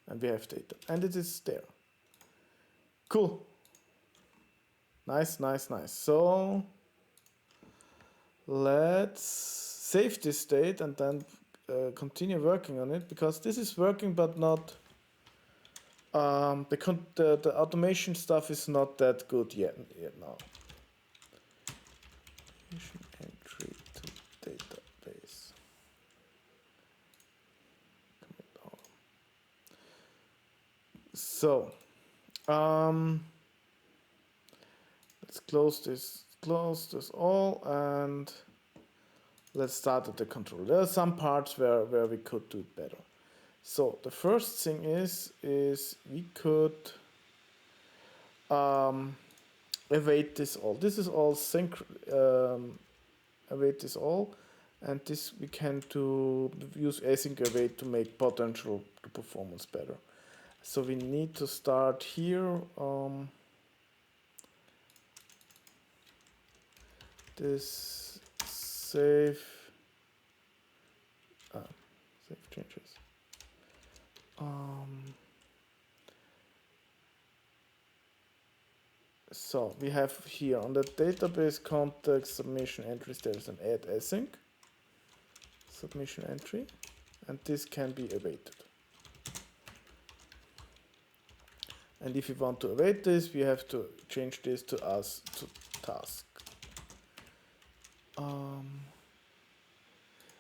And we have data, and it is there. Cool. Nice. So let's save this state and then continue working on it, because this is working but not the automation stuff is not that good yet now. Entry to database. So let's close this all, and let's start at the control. There are some parts where we could do it better. So the first thing is we could await this all. This is all await this all, and this we can use async await to make potential performance better. So we need to start here. This save changes. So we have here on the database context submission entries, there's an add async submission entry, and this can be awaited. And if we want to await this, we have to change this to task.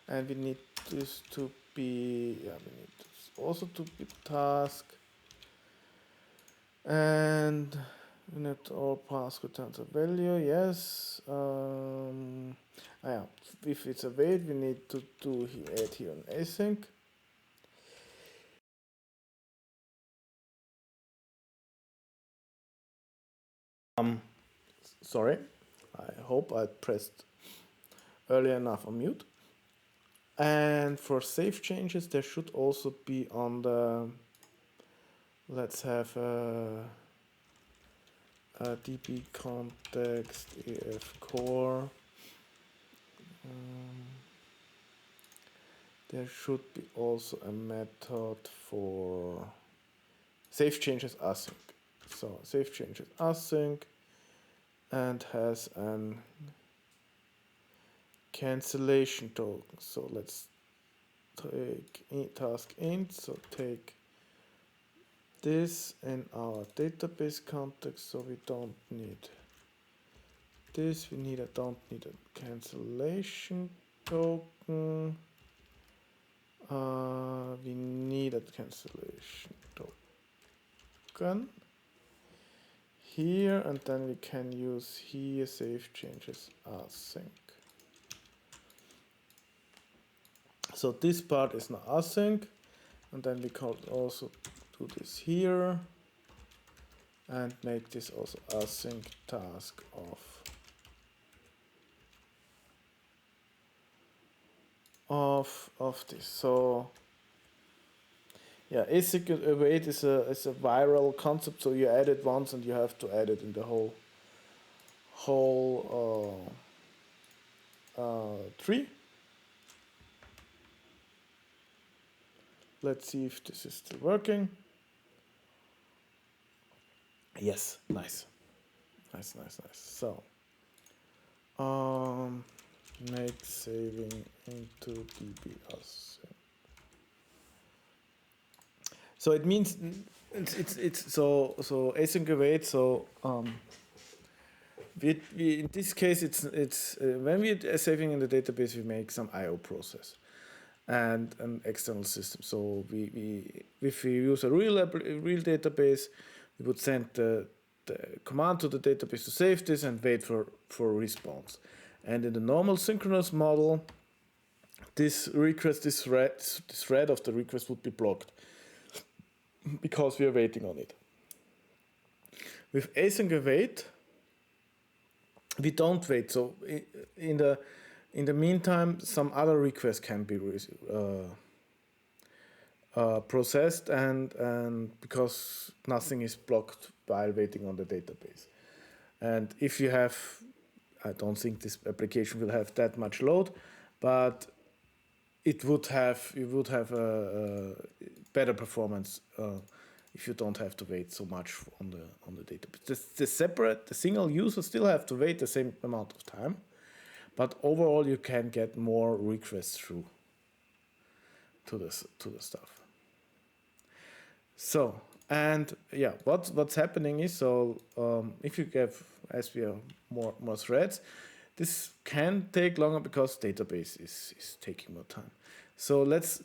And we need this to be, we need this also to be task. And we need all pass returns a value, yes. If it's await, we need to add here an async. Sorry, I hope I pressed early enough on mute. And for save changes, there should also be on the, let's have a db context ef core. There should be also a method for save changes async. So save changes async and has an cancellation token. So let's take task int. So take this in our database context. So we don't need this. We don't need a cancellation token. We need a cancellation token here, and then we can use here save changes async. So this part is now async, and then we can also do this here and make this also async task of this. So yeah, async await is a viral concept. So you add it once and you have to add it in the whole tree. Let's see if this is still working. Yes, nice. So make saving into db async. So it means it's so async await. So we in this case it's when we are saving in the database, we make some I/O process and an external system. So if we use a real database, we would send the command to the database to save this and wait for a response. And in the normal synchronous model, this thread of the request would be blocked because we are waiting on it. With async await, we don't wait. So in the meantime, some other requests can be processed, and because nothing is blocked while waiting on the database. And if you have, I don't think this application will have that much load, but you would have a better performance if you don't have to wait so much on the database. The single user still have to wait the same amount of time, but overall you can get more requests through to the stuff. So, and yeah, what's happening is, so if you get, as we have more threads, this can take longer because database is taking more time. So let's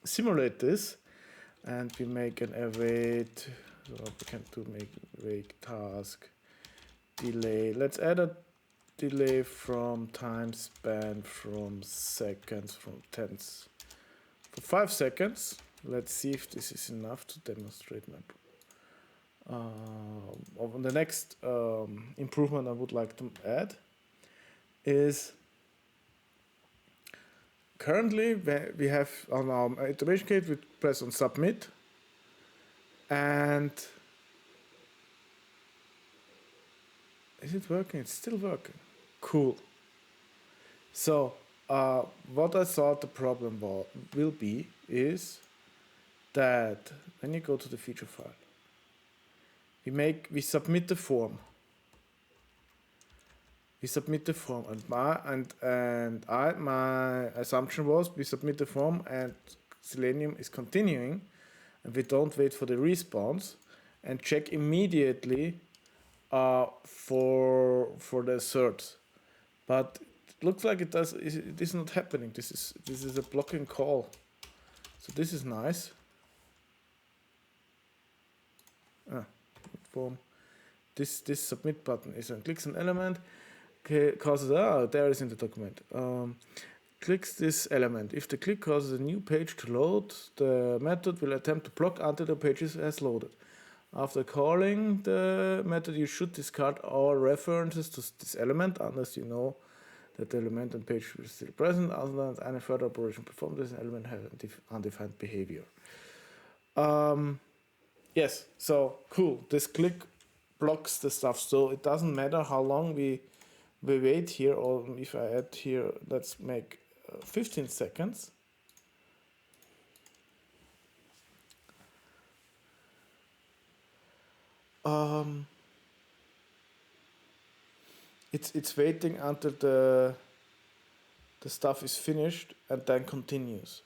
simulate this, and we make an await. So we can make await task delay. Let's add a delay from time span from seconds, from tenths, for 5 seconds. Let's see if this is enough to demonstrate my. On the next improvement I would like to add is, currently we have on our iteration case, we press on submit, and is it working? It's still working. Cool. So what I thought the problem will be is that when you go to the feature file, we submit the form. We submit the form, and my assumption was we submit the form and Selenium is continuing, and we don't wait for the response and check immediately for the assert. But it looks like it is not happening. This is a blocking call. So this is nice. Form. This submit button is and clicks an element, causes there is in the document. Clicks this element. If the click causes a new page to load, the method will attempt to block until the page is loaded. After calling the method, you should discard all references to this element unless you know that the element and page is still present. Other than any further operation performed, this element has undefined behavior. Yes, so cool. This click blocks the stuff, so it doesn't matter how long we wait here, or if I add here, let's make 15 seconds. It's waiting until the stuff is finished and then continues.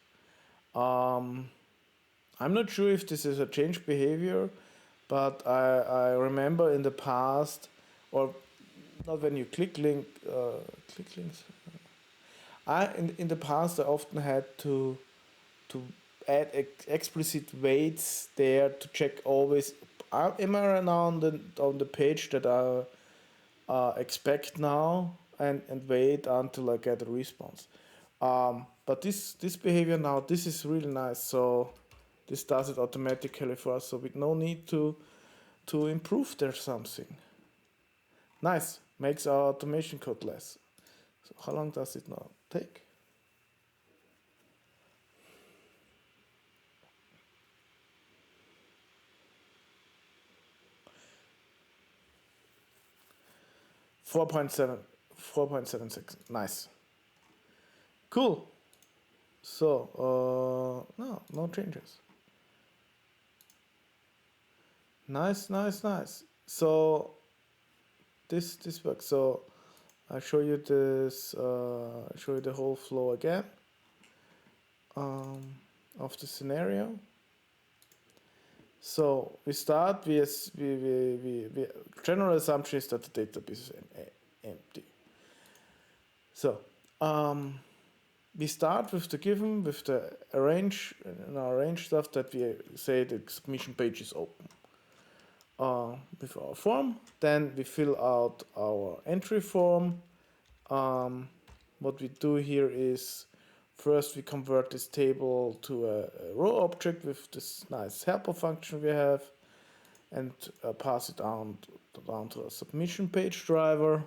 I'm not sure if this is a changed behavior, but I remember in the past, or not when you click links. In the past I often had to add explicit waits there to check always. Am I now on the page that I expect now, and wait until I get a response. But this behavior now, this is really nice. So this does it automatically for us, so with no need to improve there something. Nice, makes our automation code less. So how long does it now take? Four point seven seconds. Nice. Cool. So no changes. Nice. So this works. So I'll show you this. Show you the whole flow again of the scenario. So we start. We general assumption is that the database is empty. So we start with the given, with the arrange stuff that we say the submission page is open. With our form, then we fill out our entry form. What we do here is, first we convert this table to a row object with this nice helper function we have, and pass it down to a submission page driver,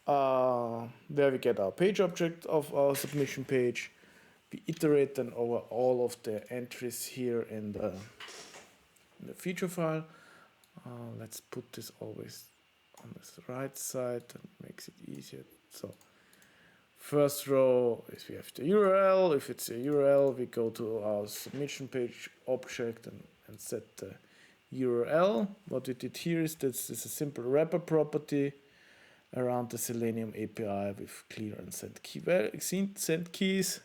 where we get our page object of our submission page. We iterate then over all of the entries here in the feature file. Let's put this always on this right side, that makes it easier. So first row is we have the URL. If it's a URL, we go to our submission page object and set the URL. What we did here is this is a simple wrapper property around the Selenium API with clear and send keys.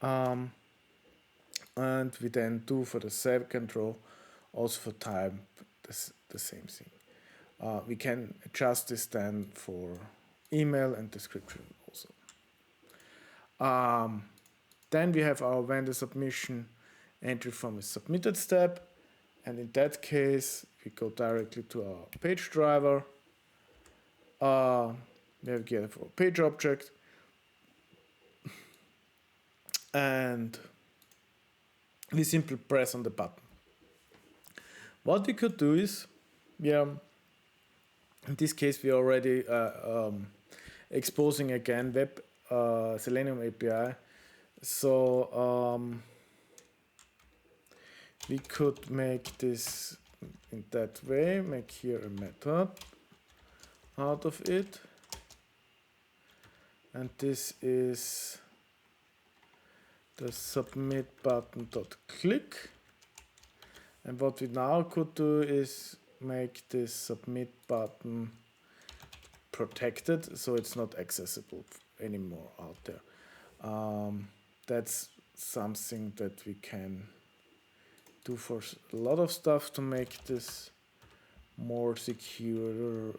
And we then do for the second row, also for time, the same thing. We can adjust this then for email and description also. Then we have our vendor submission entry from a submitted step, and in that case we go directly to our page driver. We have get for page object, and we simply press on the button. What we could do is, in this case we are already exposing again web Selenium API, so we could make this in that way, make here a method out of it, and this is the submit button dot click. And what we now could do is make this submit button protected, so it's not accessible anymore out there. That's something that we can do for a lot of stuff to make this more secure,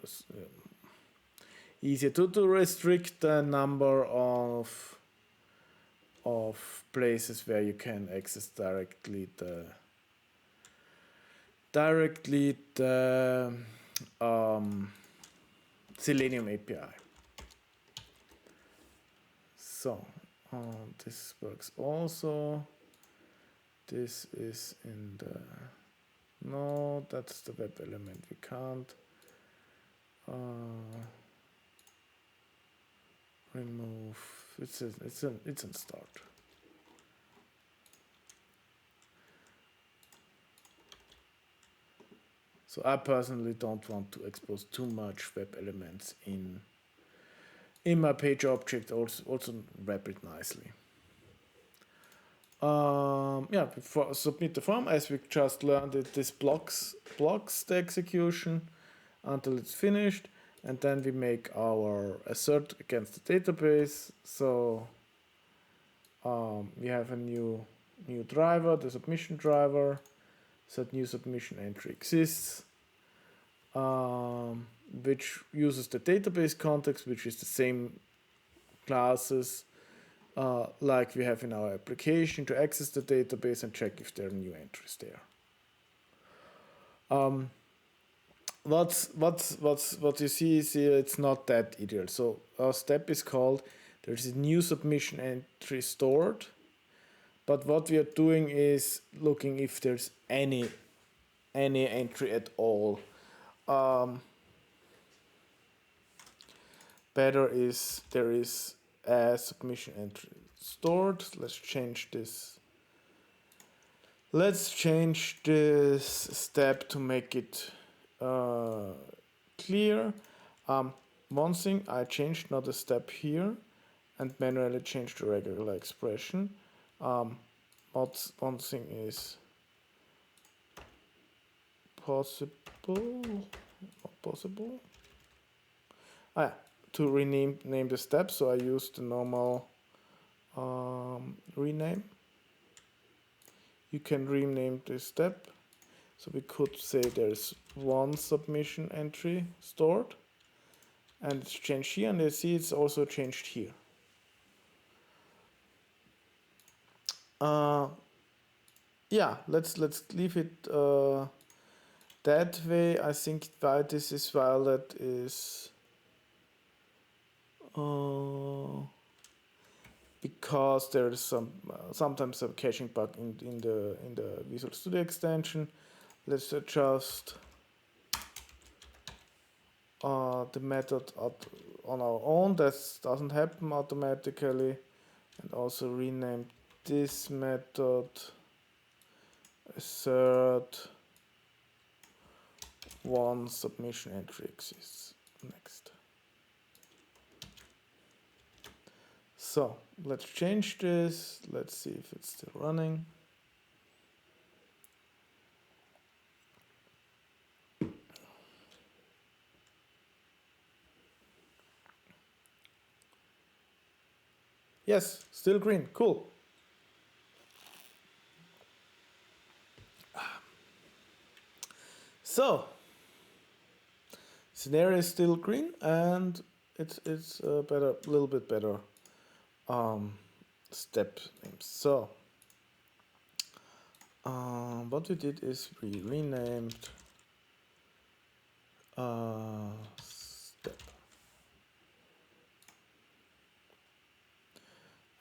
easier to restrict the number of places where you can access directly the Selenium API. So this works also. This is in the no, that's the web element. We can't remove. It's in start. So I personally don't want to expose too much web elements in my page object. Also wrap it nicely. Before submit the form, as we just learned, this blocks the execution until it's finished, and then we make our assert against the database. So we have a new driver, the submission driver. That new submission entry exists, which uses the database context, which is the same classes like we have in our application to access the database and check if there are new entries there. What you see is here, it's not that ideal. So our step is called, there's a new submission entry stored, but what we are doing is looking if there's any entry at all. Better is there is a submission entry stored. Let's change this. Let's change this step to make it clear. One thing I changed, not a step here, and manually changed the regular expression. One thing is possible. To name the step, so I used the normal rename. You can rename the step, so we could say there's one submission entry stored, and it's changed here, and you see it's also changed here. Let's leave it that way. I think why this is valid is because there is sometimes a caching bug in the Visual Studio extension. Let's adjust the method on our own. That doesn't happen automatically, and also rename this method assert one submission entry exists. Next. So let's change this. Let's see if it's still running. Yes, still green. Cool. So, scenario is still green, and it's better, a little bit better step names. So, what we did is we renamed step.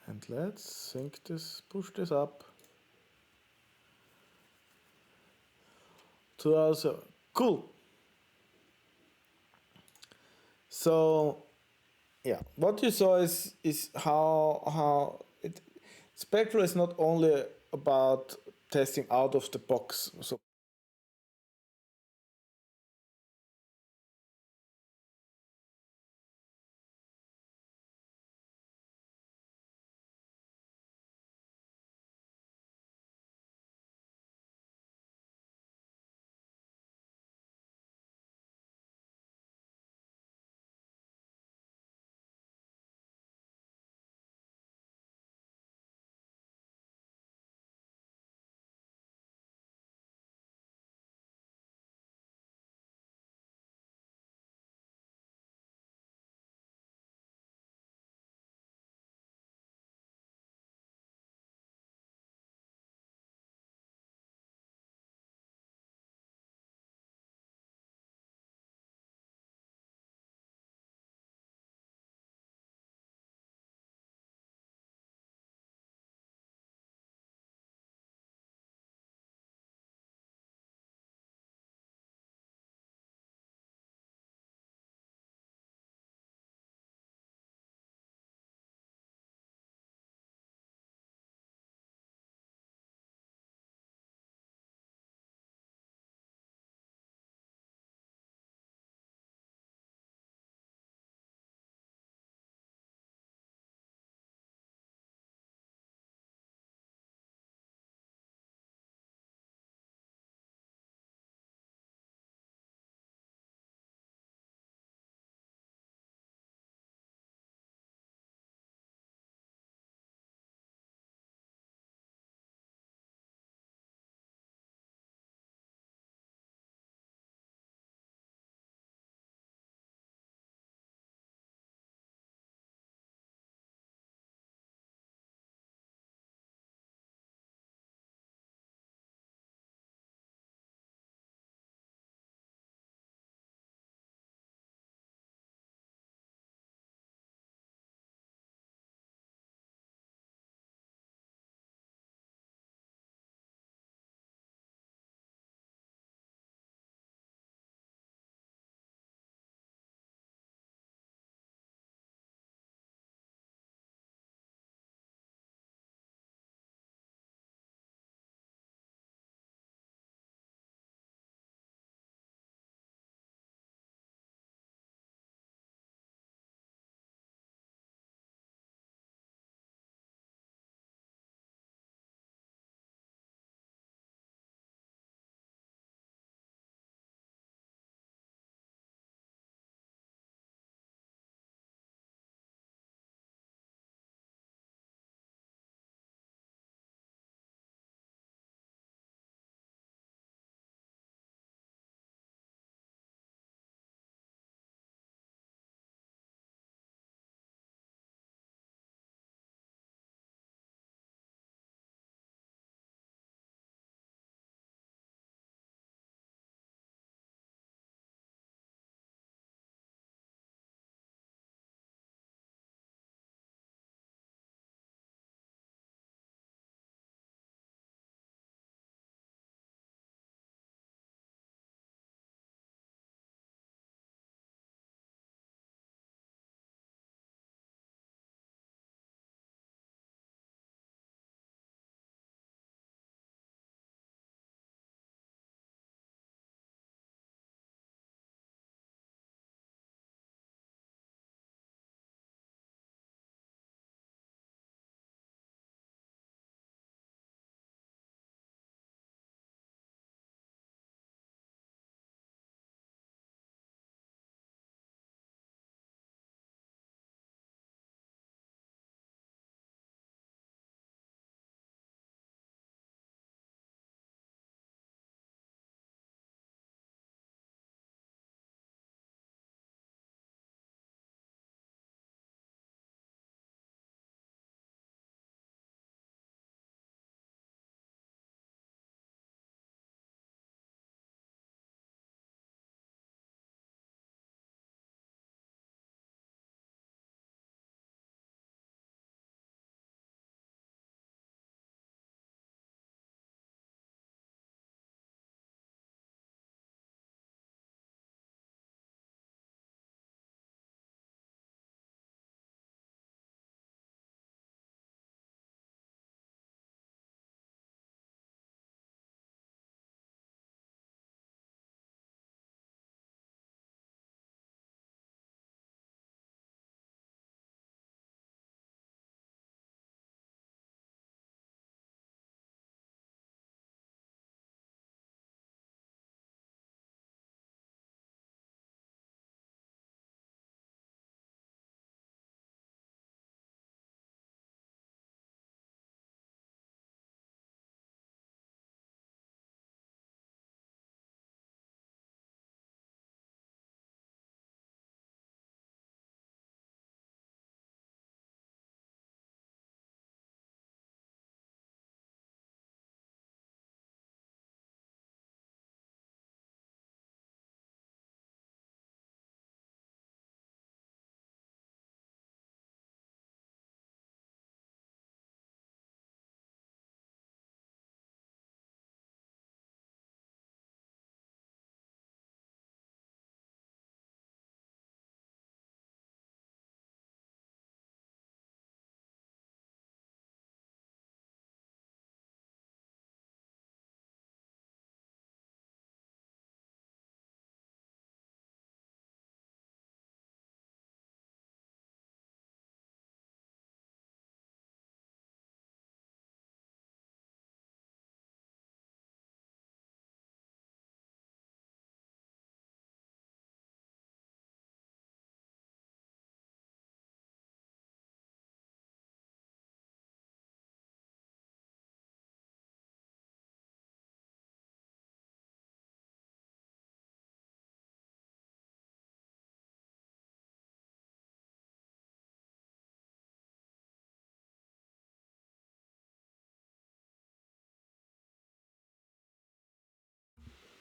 And let's sync this, push this up to our server. Cool. So yeah, what you saw is how SpecFlow is not only about testing out of the box. So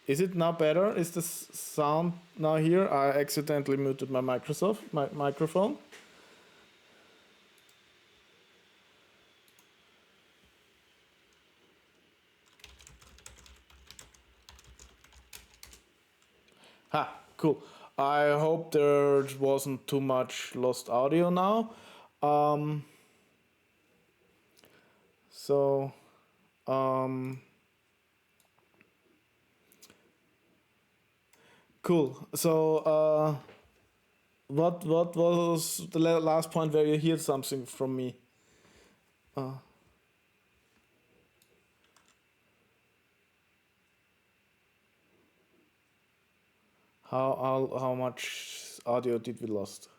Is it now better? Is the sound now here? I accidentally muted my microphone. Ha, cool. I hope there wasn't too much lost audio now. So, cool. So, what was the last point where you heard something from me? How much audio did we lost?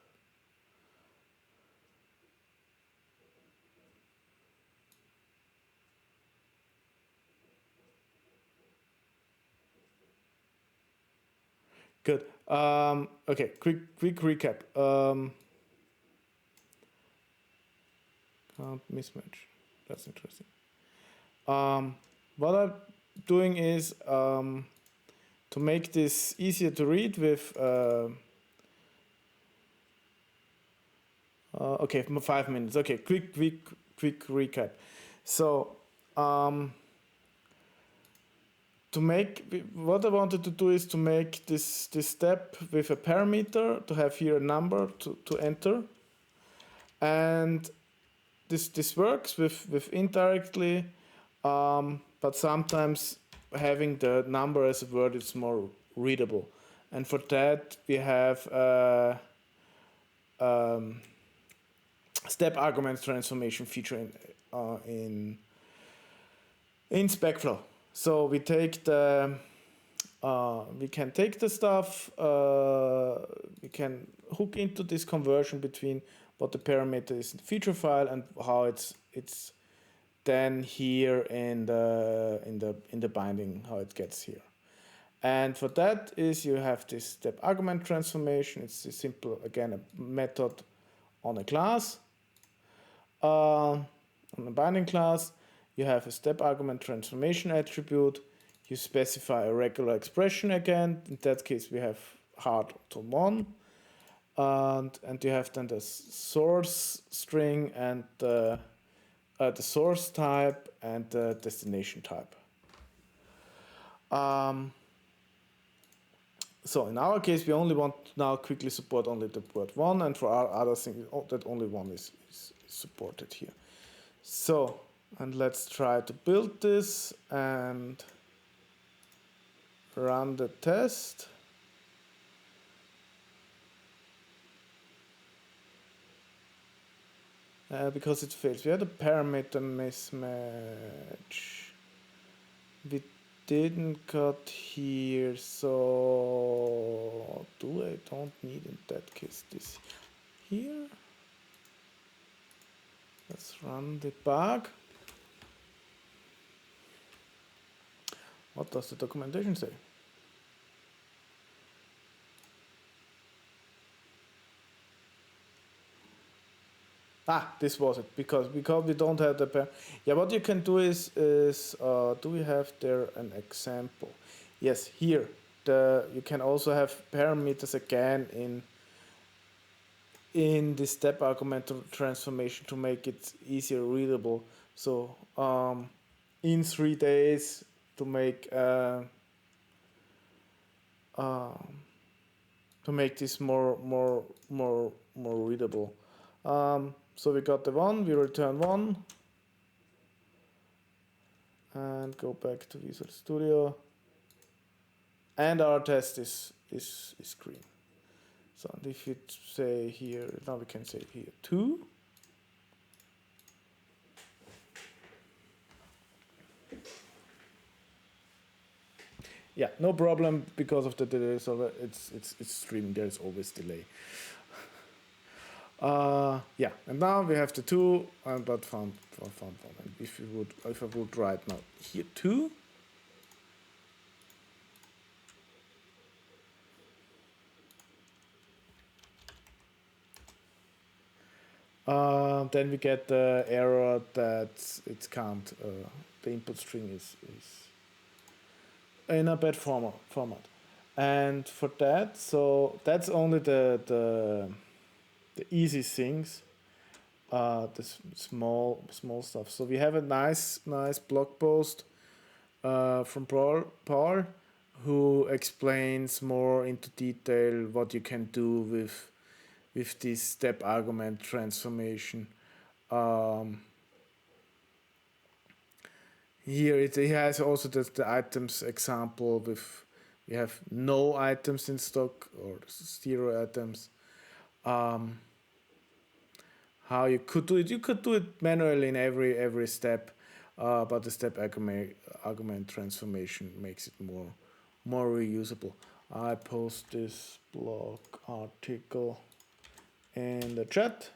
Good. Okay, quick recap. Can't mismatch. That's interesting. What I'm doing is to make this easier to read with okay, 5 minutes. Okay, quick recap. So to make what I wanted to do is to make this step with a parameter, to have here a number to enter, and this works with indirectly, but sometimes having the number as a word is more readable, and for that we have step argument transformation feature in SpecFlow. So we take the we can take the stuff, we can hook into this conversion between what the parameter is in the feature file and how it's then here in the binding, how it gets here. And for that is you have this step argument transformation. It's a simple, again, a method on a class, on a binding class. You have a step argument transformation attribute. You specify a regular expression again. In that case, we have hard to 1. And you have then the source string and the source type and the destination type. So in our case, we only want now quickly support only the word 1, and for our other things, that only 1 is supported here. So, and let's try to build this and run the test. Because it fails. We had a parameter mismatch. We didn't got here, so I don't need in that case this here. Let's run the bug. What does the documentation say? Ah, this was it, because we don't have the pair. Yeah, what you can do is do we have there an example? Yes, here you can also have parameters again in the step argument transformation to make it easier readable. So in 3 days to make this more readable. So we got the 1, we return 1, and go back to Visual Studio, and our test is green. So and if you say here, now we can say here 2. Yeah, no problem because of the delay. So it's streaming. There is always delay. Yeah, and now we have the 2, but found 1. And if I would write now here 2, then we get the error that it can't. The input string is in a bad format. And for that, so that's only the easy things, the small stuff. So we have a nice blog post from Paul, who explains more into detail what you can do with this step argument transformation. Here it has also the items example with we have no items in stock or 0 items. How you could do it manually in every step, but the step argument transformation makes it more reusable. I post this blog article in the chat.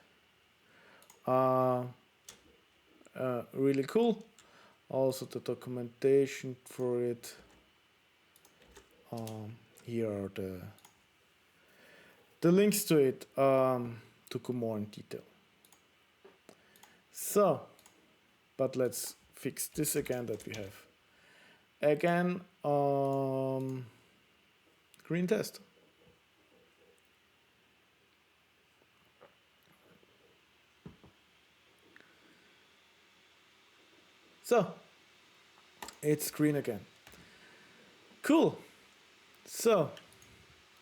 Really cool. Also the documentation for it. Here are the links to it to go more in detail. So, but let's fix this again that we have. Again, green test. So, it's green again. Cool. So,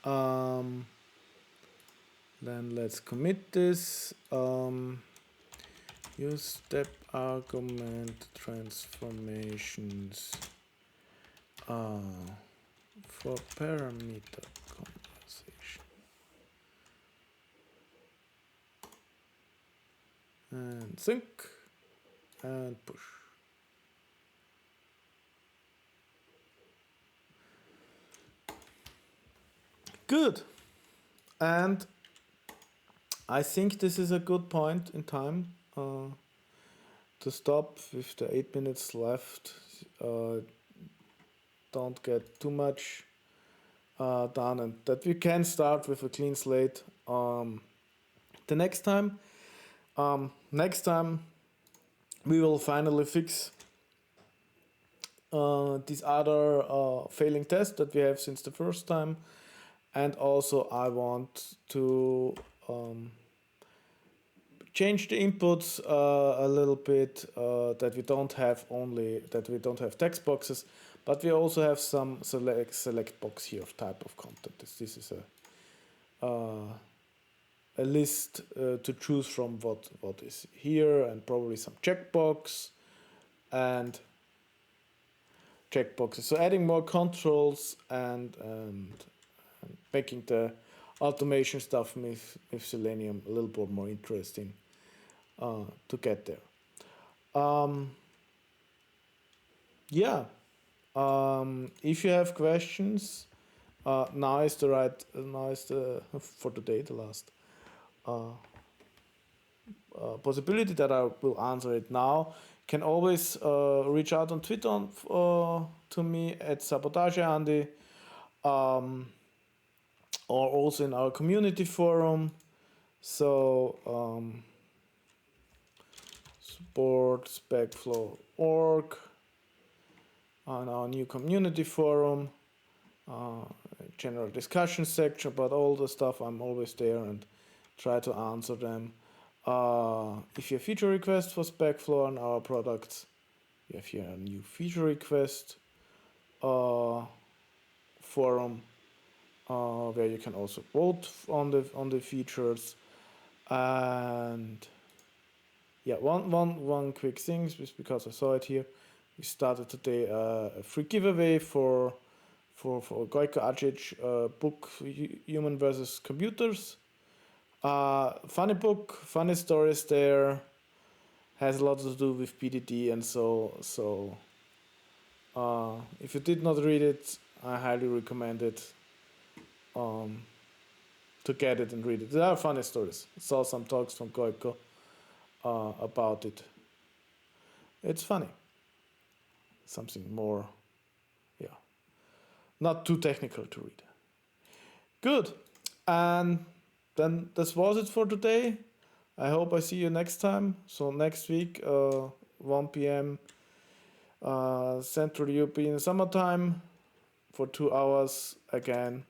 then let's commit this. Use step argument transformations for parameter conversation. And sync and push. Good. And I think this is a good point in time to stop with the 8 minutes left. Don't get too much done, and that we can start with a clean slate. The next time we will finally fix these other failing tests that we have since the first time, and also I want to change the inputs a little bit, that we don't have text boxes, but we also have some select box here of type of content. This is a list to choose from what is here, and probably some checkbox and checkboxes. So adding more controls and making the automation stuff with Selenium a little bit more interesting to get there. If you have questions, now is the for today the last possibility that I will answer it now. Can always reach out on Twitter to me at sabotageandy, or also in our community forum. So support SpecFlow.org on our new community forum, general discussion section about all the stuff. I'm always there and try to answer them. If you have feature requests for SpecFlow and our products, we have here a new feature request forum where you can also vote on the features. And yeah, one quick thing, just because I saw it here, we started today a free giveaway for Gojko Acic book Human versus Computers. Funny book, funny stories there, has a lot to do with PDD, and so if you did not read it, I highly recommend it to get it and read it. There are funny stories. I saw some talks from Gojko about it. It's funny. Something more, not too technical to read. Good. And then this was it for today. I hope I see you next time. So next week, 1 p.m. Central European summertime, for 2 hours again.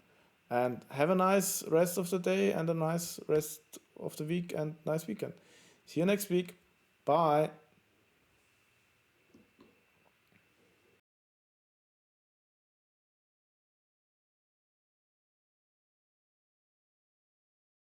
And have a nice rest of the day and a nice rest of the week and nice weekend. See you next week. Bye.